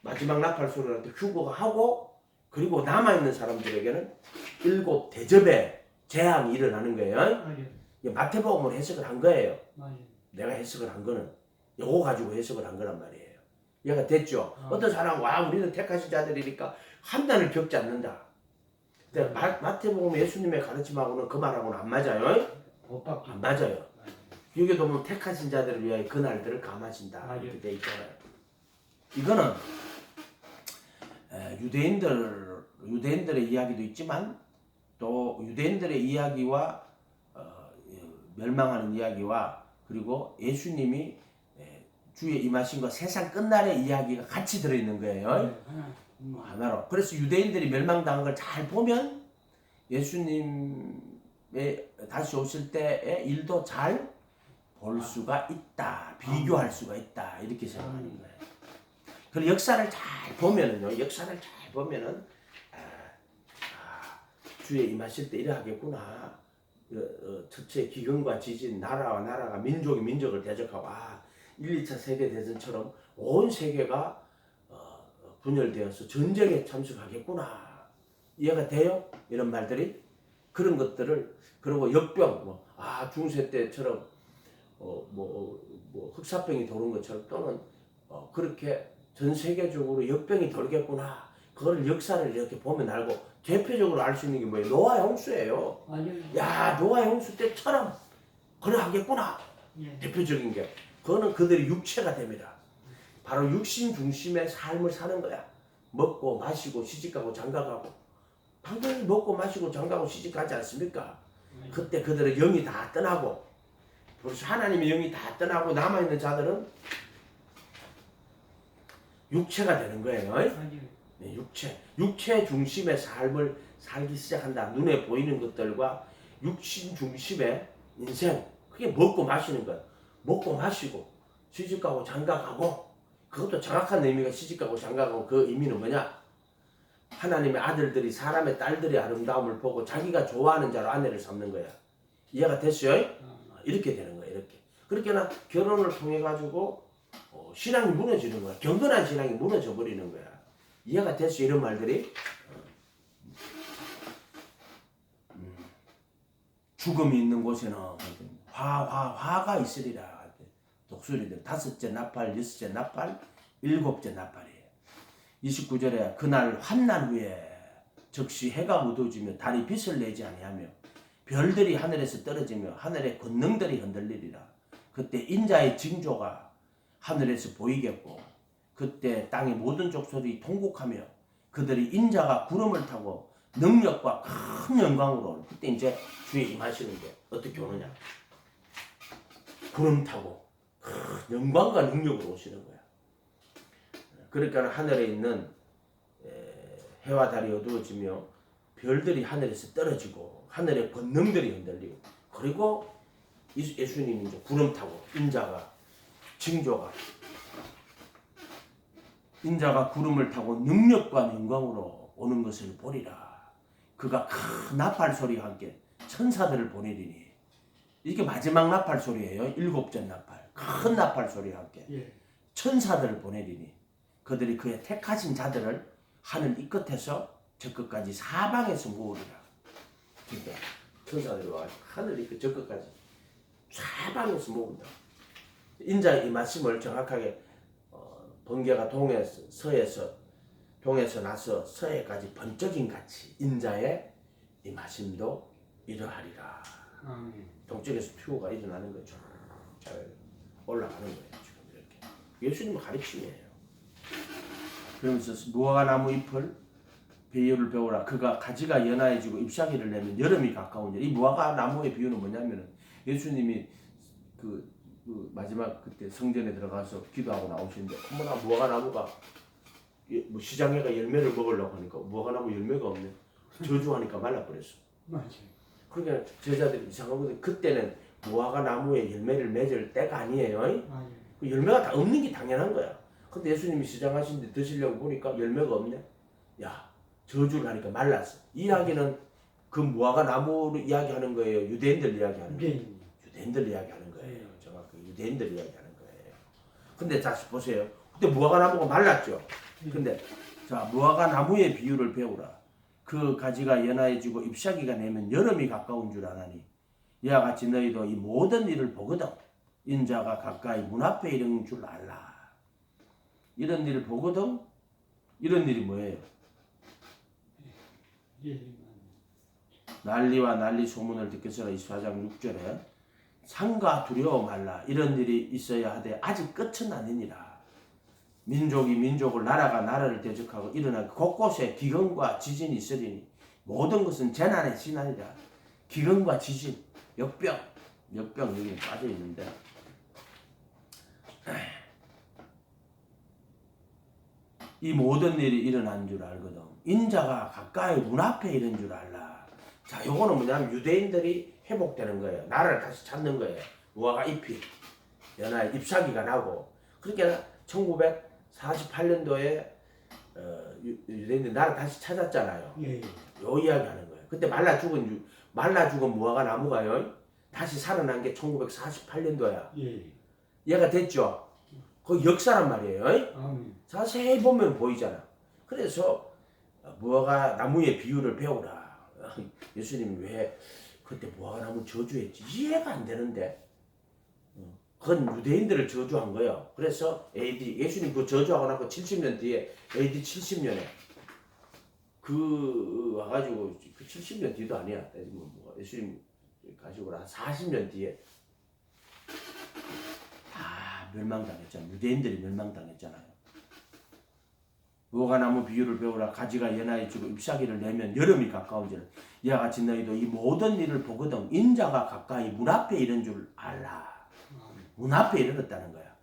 마지막 나팔 소리할 때 휴거가 하고 그리고 남아있는 사람들에게는 일곱 대접의 재앙이 일어나는 거예요. 아멘. 이게 마태복음으로 해석을 한 거예요. 아멘. 내가 해석을 한 거는 요거 가지고 해석을 한 거란 말이에요. 이해가 됐죠? 어떤 사람은 와 우리는 택하신 자들이니까 환난을 겪지 않는다. 근데 마태복음 예수님의 가르침하고는 그 말하고는 안 맞아요. 못 받기. 안 맞아요. 여기 보면 택하신 자들을 위하여 그 날들을 감하신다 이렇게 돼 있잖아요. 이거는 유대인들의 이야기도 있지만 또 유대인들의 이야기와 멸망하는 이야기와 그리고 예수님이 주의 임하신과 세상 끝날의 이야기가 같이 들어있는 거예요. 하나로. 그래서 유대인들이 멸망당한 걸 잘 보면 예수님의 다시 오실 때의 일도 잘 볼 수가 있다. 비교할 수가 있다. 이렇게 생각하는 거예요. 그리고 역사를 잘 보면은요. 주의 임하실 때 이래 하겠구나. 첫째 기근과 지진, 나라와 나라가 민족이 민족을 대적하고 1, 2차 세계대전처럼 온 세계가 분열되어서 전쟁에 참석하겠구나. 이해가 돼요? 이런 말들이 그런 것들을 그리고 역병 중세 때처럼 흑사병이 도는 것처럼 또는 그렇게 전 세계적으로 역병이 돌겠구나. 그걸 역사를 이렇게 보면 알고 대표적으로 알 수 있는 게 뭐예요? 노아 홍수예요. 야 노아 홍수 때처럼 그러하겠구나. 예. 대표적인 게 그거는 그들의 육체가 됩니다. 바로 육신 중심의 삶을 사는 거야. 먹고 마시고 시집가고 장가가고 당연히 먹고 마시고 장가가고 시집가지 않습니까? 그때 그들의 영이 다 떠나고 그래서 하나님의 영이 다 떠나고 남아있는 자들은 육체가 되는 거예요. 네, 육체 중심의 삶을 살기 시작한다. 눈에 보이는 것들과 육신 중심의 인생 그게 먹고 마시는 거야. 먹고 마시고 시집가고 장가가고 그것도 정확한 의미가 시집가고 장가가고 그 의미는 뭐냐? 하나님의 아들들이 사람의 딸들의 아름다움을 보고 자기가 좋아하는 자로 아내를 삼는 거야. 이해가 됐어요? 이렇게 되는 거야. 이렇게. 그렇게나 결혼을 통해 가지고 신앙이 무너지는 거야. 경건한 신앙이 무너져 버리는 거야. 이해가 됐어요? 이런 말들이. 죽음이 있는 곳에는 화가 있으리라. 독수리들 5째 나팔, 6째 나팔, 7째 나팔이에요. 29절에 그날 환난 후에 즉시 해가 무더지며 달이 빛을 내지 아니하며 별들이 하늘에서 떨어지며 하늘의 권능들이 흔들리리라. 그때 인자의 징조가 하늘에서 보이겠고 그때 땅의 모든 족속이 통곡하며 그들이 인자가 구름을 타고 능력과 큰 영광으로 그때 이제 주에 임하시는 게 어떻게 오느냐? 구름 타고 큰 영광과 능력으로 오시는 거야. 그러니까 하늘에 있는 해와 달이 어두워지며 별들이 하늘에서 떨어지고 하늘의 권능들이 흔들리고 그리고 예수님이 이제 구름 타고 인자가 구름을 타고 능력과 영광으로 오는 것을 보리라. 그가 큰 나팔 소리와 함께 천사들을 보내리니 이게 마지막 나팔 소리예요. 7째 나팔. 큰 나팔 소리와 함께 천사들을 보내리니 그들이 그의 택하신 자들을 하늘 이 끝에서 저 끝까지 사방에서 모으리라. 그러니까 천사들이 와 하늘 이 끝 저 끝까지 사방에서 모은다. 인자의 이 말씀을 정확하게 번개가 동에서 나서 서해까지 번쩍인 같이 인자의 이 말씀도 이러하리라. 동쪽에서 튜브가 일어나는 거죠. 잘 올라가는 거예요. 지금 이렇게. 예수님의 가르침이에요. 그러면서 무화과나무 잎을 비유를 배우라. 그가 가지가 연하해지고 잎사귀를 내면 여름이 가까우니 이 무화과나무의 비유는 뭐냐면은 예수님이 그 마지막 그때 성전에 들어가서 기도하고 나오시는데 어머나 무화과나무가 뭐 시장에가 열매를 먹으려고 하니까 무화과나무 열매가 없네. 저주하니까 말라버렸어. 맞아요. 그러니까 제자들이 이상하거든. 그때는 무화과 나무에 열매를 맺을 때가 아니에요. 맞아요. 그 열매가 다 없는 게 당연한 거야. 근데 예수님이 시장하신데 드시려고 보니까 열매가 없네. 야, 저주를 하니까 말랐어. 이 이야기는 그 무화과 나무를 이야기하는 거예요. 유대인들 이야기하는 거예요. 네. 유대인들 이야기하는 거예요. 정확히 유대인들 이야기하는 거예요. 근데 다시 보세요. 그때 무화과 나무가 말랐죠. 근데 자, 무화과 나무의 비유를 배우라. 그 가지가 연하해지고 잎사귀가 내면 여름이 가까운 줄 아나니 이와 같이 너희도 이 모든 일을 보거든 인자가 가까이 문 앞에 이른 줄 알라. 이런 일을 보거든. 이런 일이 뭐예요? 예. 난리와 난리 소문을 듣겠으나 24장 6절에 상가 두려워 말라. 이런 일이 있어야 하되 아직 끝은 아니니라. 민족이 민족을 나라가 나라를 대적하고 일어나 곳곳에 기근과 지진이 있으리니 모든 것은 재난의 신하니라. 기근과 지진, 역병 여기 빠져 있는데 이 모든 일이 일어난 줄 알거든. 인자가 가까이 문 앞에 이른 줄 알라. 자, 요거는 뭐냐면 유대인들이 회복되는 거예요. 나라를 다시 찾는 거예요. 무화과 잎이 연하에 잎사귀가 나고. 그러니까 1948년도에 유대인들이 나라 다시 찾았잖아요. 예. 요 이야기 하는 거예요. 그때 말라 죽은 무화과 나무가요. 다시 살아난 게 1948년도야. 예. 얘가 됐죠. 그 역사란 말이에요. 아멘. 자세히 보면 보이잖아. 그래서 무화과 나무의 비유를 배우라. 예수님이 왜 그때 무화과 나무 저주했지? 이해가 안 되는데. 그건 유대인들을 저주한 거예요. 그래서 예수님 그 저주하고 나서 70년 뒤에 AD 70년에 그 와가지고 그 70년 뒤도 아니야. 예수님 가지고 한 40년 뒤에 다 멸망당했잖아요. 유대인들이 멸망당했잖아요. 무화과나무 비유를 배우라. 가지가 연하해지고 잎사귀를 내면 여름이 가까운지는 이와 같이 너희도 이 모든 일을 보거든 인자가 가까이 문 앞에 이른 줄 알라. 문 앞에 이르렀다는 거야.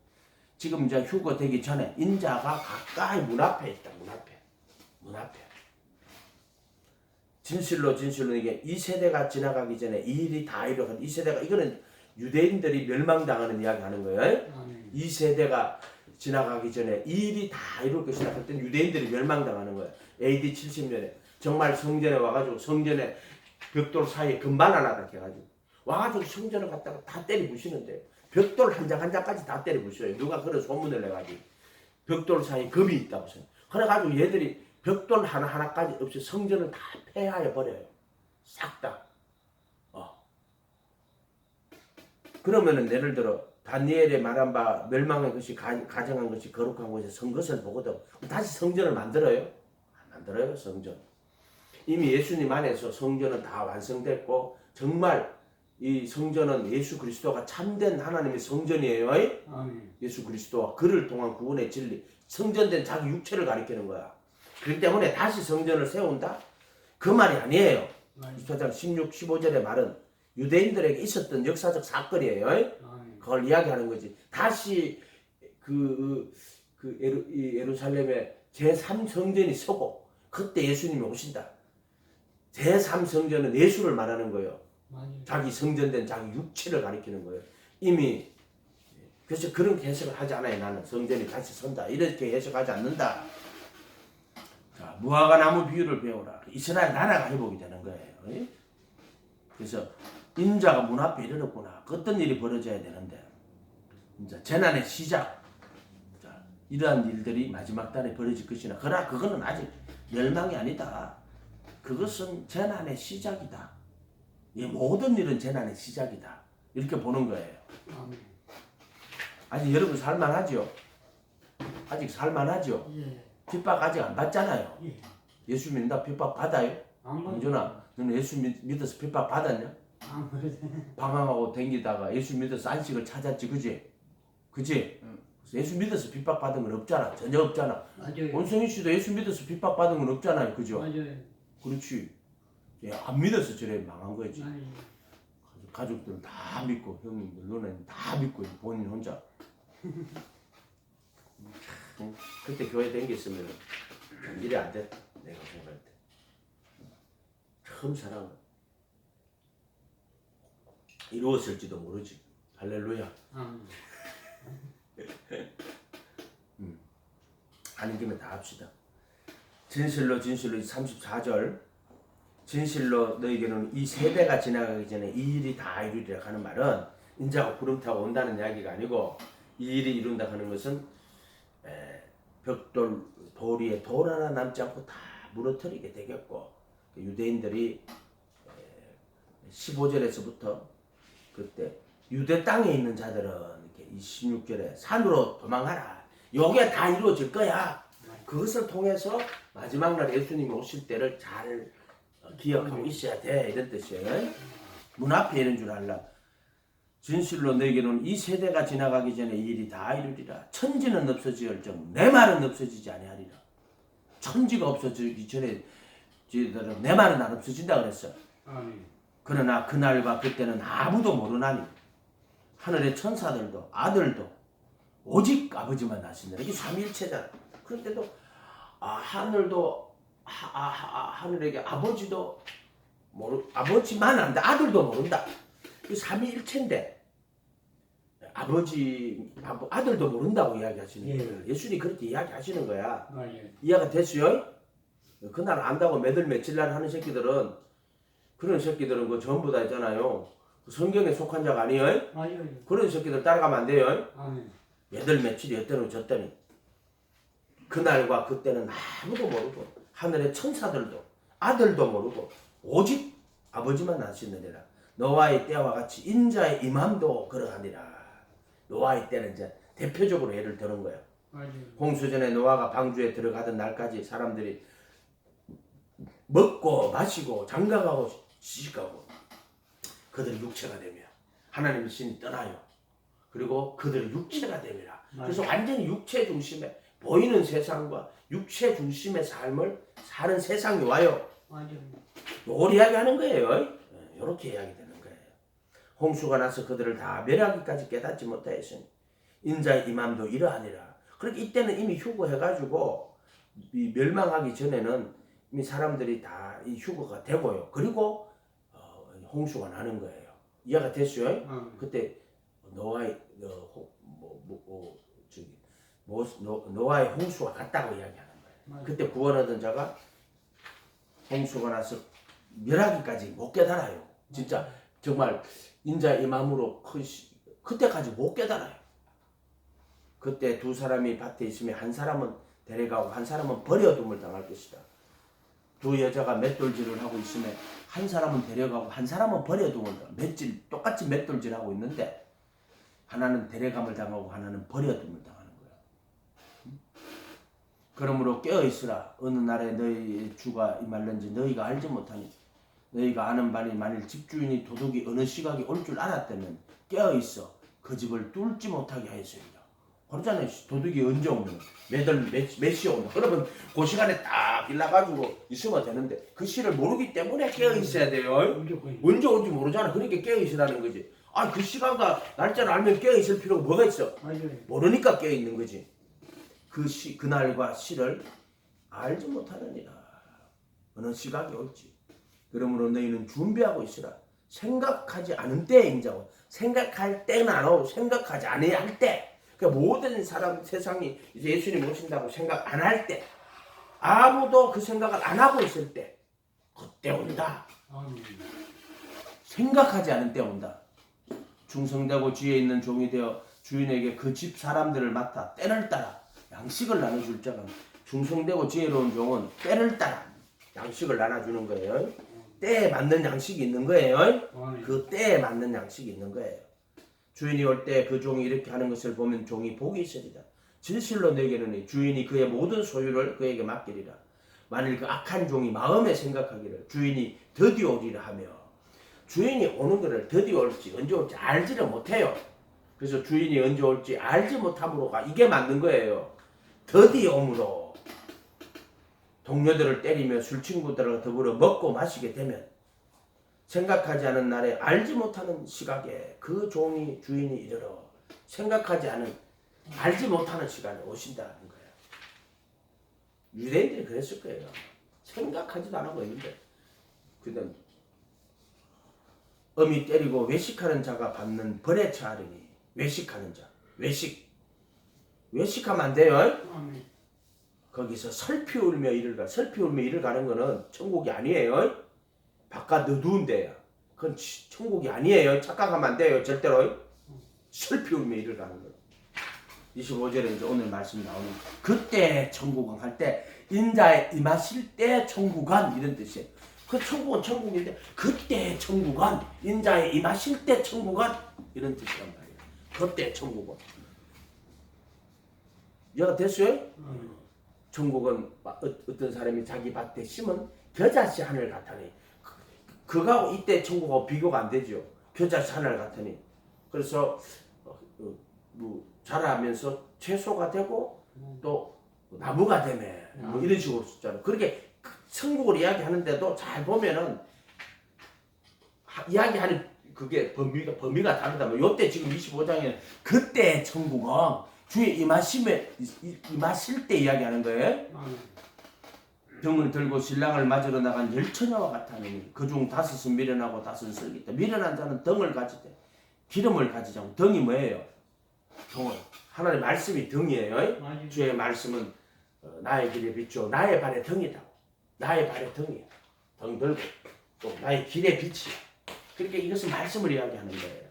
지금 이제 휴거 되기 전에 인자가 가까이 문 앞에 있다. 문 앞에. 진실로 이게 이 세대가 지나가기 전에 이 일이 다 이루어진 이 세대가 이거는 유대인들이 멸망당하는 이야기 하는 거예요. 아멘. 이 세대가 지나가기 전에 이 일이 다 이룰 것이다. 그때 유대인들이 멸망당하는 거예요. AD 70년에 정말 성전에 와가지고 성전에 벽돌 사이에 금반 하나 딱 해가지고 와가지고 성전을 갖다가 다 때려 부시는데 벽돌 한 장 한 장까지 다 때려 부셔요. 누가 그런 소문을 내가지고 벽돌 사이에 금이 있다고 해서 그래가지고 얘들이 벽돌 하나하나까지 없이 성전을 다 폐하해 버려요. 싹 다. 그러면은 예를 들어 다니엘의 말한 바 멸망한 것이 가정한 것이 거룩한 곳에 선 것을 보거든. 다시 성전을 만들어요? 안 만들어요. 성전. 이미 예수님 안에서 성전은 다 완성됐고 정말 이 성전은 예수 그리스도가 참된 하나님의 성전이에요. 아멘. 예수 그리스도와 그를 통한 구원의 진리. 성전된 자기 육체를 가리키는 거야. 그렇기 때문에 다시 성전을 세운다? 그 말이 아니에요. 24장 16, 15절의 말은 유대인들에게 있었던 역사적 사건이에요. 아멘. 그걸 이야기하는 거지. 다시 예루살렘에 제3성전이 서고 그때 예수님이 오신다. 제3성전은 예수를 말하는 거예요. 맞아요. 자기 성전된 자기 육체를 가리키는 거예요. 이미 그래서 그런 해석을 하지 않아요. 나는 성전이 다시 선다. 이렇게 해석하지 않는다. 자, 무화과 나무 비유를 배우라. 이스라엘 나라가 회복이 되는 거예요. 그래서 인자가 문 앞에 이르렀구나. 어떤 일이 벌어져야 되는데 이제 재난의 시작. 자, 이러한 일들이 마지막 달에 벌어질 것이나 그러나 그거는 아직 멸망이 아니다. 그것은 재난의 시작이다. 이 모든 일은 재난의 시작이다. 이렇게 보는 거예요. 아멘. 아직 여러분 살만하죠? 아직 살만하죠? 예. 핍박 아직 안 받잖아요. 예. 예수 믿는다 핍박 받아요? 안 영준아, 너는 예수 믿어서 핍박 받았냐? 안 그래. 방황하고 댕기다가 예수 믿어서 안식을 찾았지, 그지? 그지? 예수 믿어서 핍박 받은 건 없잖아. 전혀 없잖아. 맞아요. 원성희 씨도 예수 믿어서 핍박 받은 건 없잖아요, 그죠? 맞아요. 그렇지. 예, 안 믿어서 저래 망한 거지. 맞아요. 가족들은 다 믿고 형님들 너는 다 믿고 본인 혼자. 그때 교회 댕겼으면 일이 안 돼. 내가 생각할 때. 처음 사랑은 이루었을지도 모르지. 할렐루야. 아멘. 하는 김에 다 합시다. 진실로 34절 진실로 너에게는 이 세대가 지나가기 전에 이 일이 다 이루리라 하는 말은 인자가 구름 타고 온다는 이야기가 아니고 이 일이 이룬다 하는 것은 벽돌 돌 위에 돌 하나 남지 않고 다 무너뜨리게 되겠고 유대인들이 15절에서부터 그때 유대 땅에 있는 자들은 이렇게 26절에 산으로 도망가라. 요게 다 이루어질 거야. 그것을 통해서 마지막 날 예수님이 오실 때를 잘 기억하고 있어야 돼. 이런 뜻이에요. 문 앞에 이런 줄 알라. 진실로 너에게는 이 세대가 지나가기 전에 이 일이 다 이루리라. 천지는 없어지을정 내 말은 없어지지 아니하리라. 천지가 없어지기 전에 내 말은 안 없어진다 그랬어. 아멘. 그러나 그날과 그때는 아무도 모르나니 하늘의 천사들도 아들도 오직 아버지만 아시느라. 이게 삼위일체잖아. 그런데도 하늘도 하늘에게 아버지도 아버지만 안다. 아들도 모른다. 이 삼위일체인데 아들도 모른다고 이야기하시는 거예요. 예수님이 그렇게 이야기하시는 거야. 이해가 됐어요? 그날 안다고 며칠 날 하는 새끼들은 그런 새끼들은 그 전부 다 있잖아요. 성경에 속한 자가 아니에요? 그런 새끼들 따라가면 안 돼요. 아멘. 며칠이 어때는 졌더니 그날과 그때는 아무도 모르고 하늘의 천사들도 아들도 모르고 오직 아버지만 아시느니라. 노아의 때와 같이 인자의 임함도 그러하니라. 노아의 때는 이제 대표적으로 예를 드는 거예요. 홍수전에 노아가 방주에 들어가던 날까지 사람들이 먹고 마시고 장가가고 시집가고 그들의 육체가 되며 하나님의 신이 떠나요. 그리고 그들의 육체가 되리라. 그래서 완전히 육체 중심의 보이는 세상과 육체 중심의 삶을 사는 세상이 와요. 요걸 이야기하는 거예요. 이렇게 이야기되는 거예요. 홍수가 나서 그들을 다 멸하기까지 깨닫지 못하였으니 인자의 임함도 이러하니라. 그러니까 이때는 이미 휴거해가지고 이 멸망하기 전에는 이미 사람들이 다 이 휴거가 되고요. 그리고 홍수가 나는 거예요. 이해가 됐어요? 그때 노아의 노아의 홍수가 갔다고 이야기하는 거예요. 그때 구원하던 자가 홍수가 나서 멸하기까지 못 깨달아요. 진짜 정말 인자의 임함으로 그때까지 못 깨달아요. 그때 두 사람이 밭에 있으면 한 사람은 데려가고 한 사람은 버려둠을 당할 것이다. 두 여자가 맷돌질을 하고 있으면 한 사람은 데려가고 한 사람은 버려둠을 똑같이 맷돌질하고 있는데 하나는 데려감을 당하고 하나는 버려둠을 당하는 거야. 그러므로 깨어있으라. 어느 날에 너희 주가 임할는지 너희가 알지 못하니 너희가 아는 바니 만일 집주인이 도둑이 어느 시각에 올 줄 알았다면 깨어있어 그 집을 뚫지 못하게 하였으리라. 그러잖아요. 도둑이 언제 오면 몇 시에 오면 그러면 그 시간에 딱 일나가지고 있으면 되는데 그 시를 모르기 때문에 깨어있어야 돼요. 언제 올지 모르잖아. 그러니까 깨어있으라는 거지. 그 시간과 날짜를 알면 깨어있을 필요가 뭐가 있어? 모르니까 깨어있는 거지. 그날과 시를 알지 못하느니라. 어느 시각이 올지. 그러므로 너희는 준비하고 있으라. 생각하지 않은 때에 인자고 생각할 때는 안 오고 생각하지 않아야 할 때. 그러니까 모든 사람 세상이 이제 예수님 오신다고 생각 안 할 때 아무도 그 생각을 안 하고 있을 때 그때 온다. 생각하지 않은 때 온다. 충성되고 지혜 있는 종이 되어 주인에게 그 집 사람들을 맡아 때를 따라 양식을 나눠줄 자가 충성되고 지혜로운 종은 때를 따라 양식을 나눠주는 거예요. 때에 맞는 양식이 있는 거예요. 그 때에 맞는 양식이 있는 거예요. 주인이 올 때 그 종이 이렇게 하는 것을 보면 종이 복이 있으리라. 진실로 너에게는 주인이 그의 모든 소유를 그에게 맡기리라. 만일 그 악한 종이 마음에 생각하기를 주인이 드디어 오리라 하며 주인이 오는 것을 드디어 올지 언제 올지 알지를 못해요. 그래서 주인이 언제 올지 알지 못함으로가 이게 맞는 거예요. 드디어 오므로 동료들을 때리며 술 친구들과 더불어 먹고 마시게 되면 생각하지 않은 날에 알지 못하는 시각에 그 종이 주인이 이르러 생각하지 않은 알지 못하는 시간에 오신다는 거예요. 유대인들이 그랬을 거예요. 생각하지도 안 하고 있는데 그다음 어미 때리고 외식하는 자가 받는 벌에 처하리니. 외식하는 자, 외식하면 안 돼요. 아멘. 거기서 설피 울며 이를 가. 설피 울며 이를 가는 거는 천국이 아니에요. 바깥 어두운 데야. 그건 천국이 아니에요. 착각하면 안 돼요. 절대로. 설피 울며 이를 가는 거예요. 25절에 이제 오늘 말씀 나오는 그때 천국은 할 때 인자에 임하실 때 천국은 이런 뜻이에요. 그 천국은 천국인데 그때 천국은 인자에 임하실 때 천국은 이런 뜻이란 말이에요. 그때 천국은. 이해가 됐어요? 아멘. 천국은 어떤 사람이 자기 밭에 심은 겨자씨 하늘 같으니 그거하고 이때 천국하고 비교가 안 되죠. 겨자씨 하늘 같으니. 그래서 자라면서 채소가 되고 또 나무가 되네. 뭐 이런 식으로 썼잖아요. 그렇게 천국을 이야기하는데도 잘 보면은 이야기하는 그게 범위가 다르다. 뭐 요때 지금 25장에 그때 천국은 주의 임하실 때 이야기하는 거예요. 아멘. 등을 들고 신랑을 맞으러 나간 열처녀와 같으니 그중 다섯은 미련하고 다섯은 슬기다. 미련한 자는 등을 가지되 기름을 가지지 않고. 등이 뭐예요? 등은 하나님의 말씀이 등이에요. 맞아요. 주의 말씀은 나의 길에 비추어 나의 발에 등이다. 나의 발에 등이야. 등 들고 또 나의 길에 빛이야. 그러니까 이것은 말씀을 이야기하는 거예요.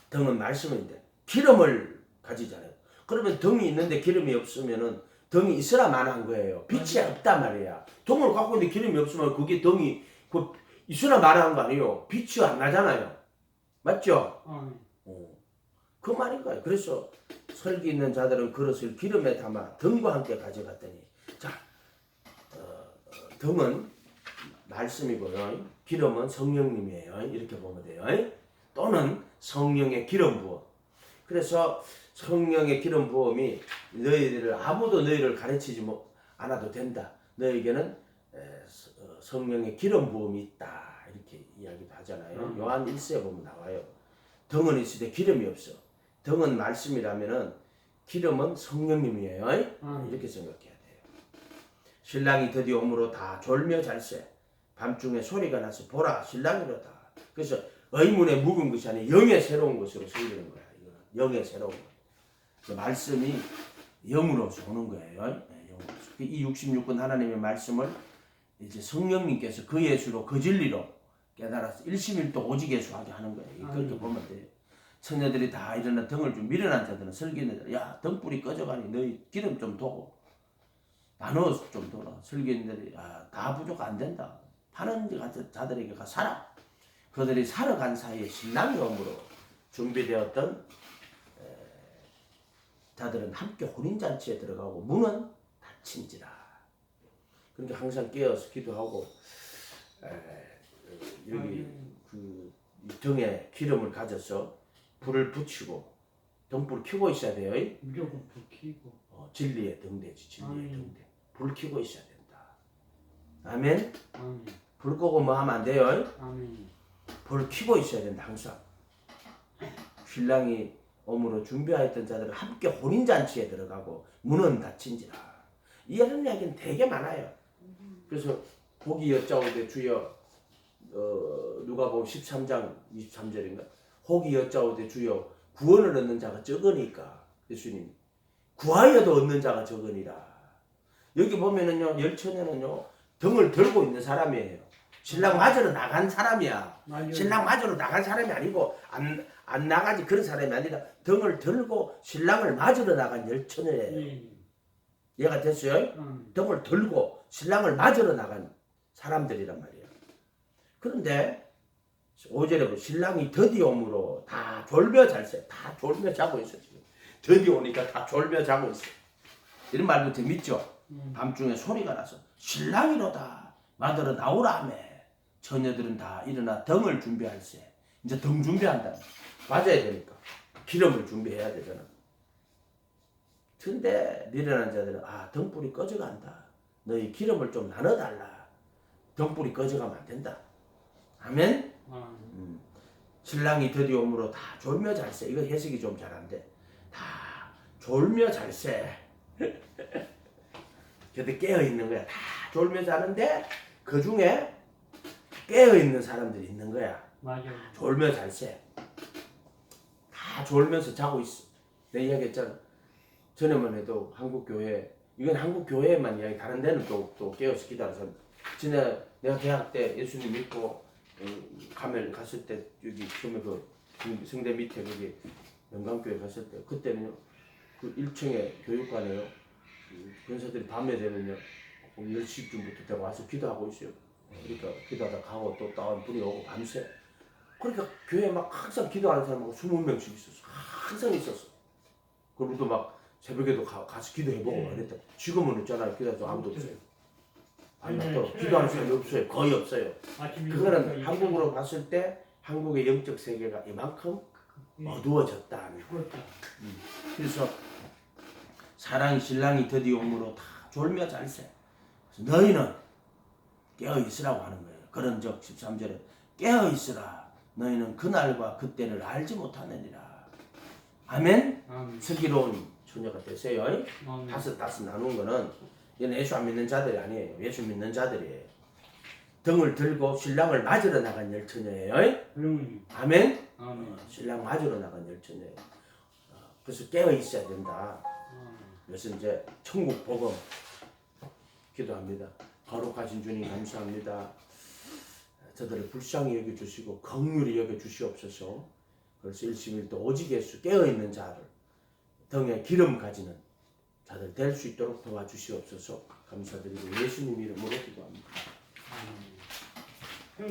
등은 말씀인데 기름을 가지잖아요. 그러면 등이 있는데 기름이 없으면은 등이 있어라 만한 거예요. 빛이 없단 말이야. 등을 갖고 있는데 기름이 없으면 그게 등이 있으라 만한 거 아니에요. 빛이 안 나잖아요. 맞죠? 아멘. 그 말인 거예요. 그래서 설기 있는 자들은 그릇을 기름에 담아 등과 함께 가져갔더니 자 등은 말씀이고요. 기름은 성령님이에요. 이렇게 보면 돼요. 또는 성령의 기름 부음. 그래서 성령의 기름 부음이 너희들을 아무도 너희를 가르치지 않아도 된다. 너에게는 성령의 기름 부음이 있다. 이렇게 이야기도 하잖아요. 요한 1세에 보면 나와요. 등은 있을 때 기름이 없어. 등은 말씀이라면은 기름은 성령님이에요. 이렇게 생각해야 돼요. 신랑이 드디어 오므로 다 졸며 잘세. 밤중에 소리가 나서 보라 신랑이로다. 그래서 의문에 묵은 것이 아니라 영의 새로운 것으로 생기는 거야. 이거는 영의 새로운 것. 말씀이 영으로서 오는 거예요. 영으로서. 이 66권 하나님의 말씀을 이제 성령님께서 그 예수로 그 진리로 깨달아서 일심일도 오직 예수하게 하는 거예요. 그렇게 보면 돼요. 처녀들이 다 일어나 등을 좀 미련한 자들은 설기는 자들 야 등불이 꺼져가니 너희 기름 좀 도고 나눠 좀 둬라. 설기인들이 다 부족 안 된다. 파는 자들에게 가 살아. 그들이 사러 간 사이에 신랑이 오므로 준비되었던 자들은 함께 혼인잔치에 들어가고 문은 닫힌지라. 그러니까 항상 깨어서 기도하고 여기 그 등에 기름을 가져서 불을 붙이고 등불 켜고 있어야 돼요. 무조건 불 켜고. 진리의 등대지. 진리의 아멘. 등대. 불 켜고 있어야 된다. 아멘. 아멘. 불 끄고 뭐 하면 안 돼요. 아멘. 불을 켜고 있어야 된다. 항상. 신랑이 오므로 준비하였던 자들은 함께 혼인잔치에 들어가고 문은 닫힌지라. 이런 이야기는 되게 많아요. 그래서 보기 여짜오되 주여 누가복음 13장 23절인가 혹이 여짜오되 주여 구원을 얻는 자가 적으니까 예수님 구하여도 얻는 자가 적으니라. 여기 보면은요 열처녀는요 등을 들고 있는 사람이에요. 신랑 맞으러 나간 사람이야. 맞아요. 신랑 맞으러 나간 사람이 아니고 안 나가지 그런 사람이 아니라 등을 들고 신랑을 맞으러 나간 열처녀예요. 예. 이해가 됐어요? 등을 들고 신랑을 맞으러 나간 사람들이란 말이에요. 그런데 5절에 신랑이 드디어 오므로 다 졸며 잘세. 다 졸며 자고 있어 지금. 드디어 오니까 다 졸며 자고 있어. 이런 말도 재밌죠? 밤중에 소리가 나서 신랑이로다 맞으러 나오라 하며 처녀들은 다 일어나 등을 준비할세. 이제 등 준비한다. 맞아야 되니까 기름을 준비해야 되잖아. 근데 미련한 자들은 등불이 꺼져간다. 너희 기름을 좀 나눠달라. 등불이 꺼져가면 안 된다. 아멘. 신랑이 드디어 오므로 다 졸며 잘세. 이거 해석이 좀 잘 안 돼. 다 졸며 잘세. 걔들 깨어 있는 거야. 다 졸며 자는데 그 중에 깨어 있는 사람들이 있는 거야. 맞아. 졸며 잘 새. 다 졸면서 자고 있어. 내 이야기했잖아. 전에만 해도 한국 교회, 이건 한국 교회만 이야기, 다른 데는 또 깨어서 기도하는 지난 내가 대학 때 예수님 믿고 가면 갔을 때 여기 처음에 그 성대 밑에 거기 영광교회 갔을 때 그때는요 그 1층에 교육관에요 권사들이 밤에 되면요 10시쯤부터 되고 와서 기도하고 있어요. 그러니까 기도하다 가고 또 다운 불이 오고 밤새. 그러니까 교회에 막 항상 기도하는 사람하고 20명씩 있었어. 항상 있었어. 그리고 또 막 새벽에도 가서 기도해보고 그랬다. 지금은 있잖아요. 기도해서 아무도 없어요. 또 기도하는 사람이 없어요. 거의 없어요. 그거는 한국으로 봤을 때 한국의 영적 세계가 이만큼 어두워졌다는 거예요. 그래서 사랑이 신랑이 드디어 오므로 다 졸며 잘세. 너희는 깨어 있으라고 하는 거예요. 그런즉 13절에 깨어 있으라. 너희는 그날과 그때를 알지 못하느니라. 아멘. 아멘. 슬기로운 처녀가 되세요. 아멘. 다섯 나눈 거는 이건 예수 안 믿는 자들이 아니에요. 예수 믿는 자들이에요. 등을 들고 신랑을 맞으러 나간 열처녀예요. 그러면 아멘. 아멘. 신랑 맞으러 나간 열처녀예요. 그래서 깨어 있어야 된다. 그래서 이제 천국 복음 기도합니다. 거룩하신 주님 감사합니다. 저들을 불쌍히 여겨주시고 긍휼히 여겨주시옵소서. 그래서 일심일도 오직 예수 깨어있는 자를 등에 기름 가지는 자들 될 수 있도록 도와주시옵소서. 감사드리고 예수님 이름으로 기도합니다. 아멘.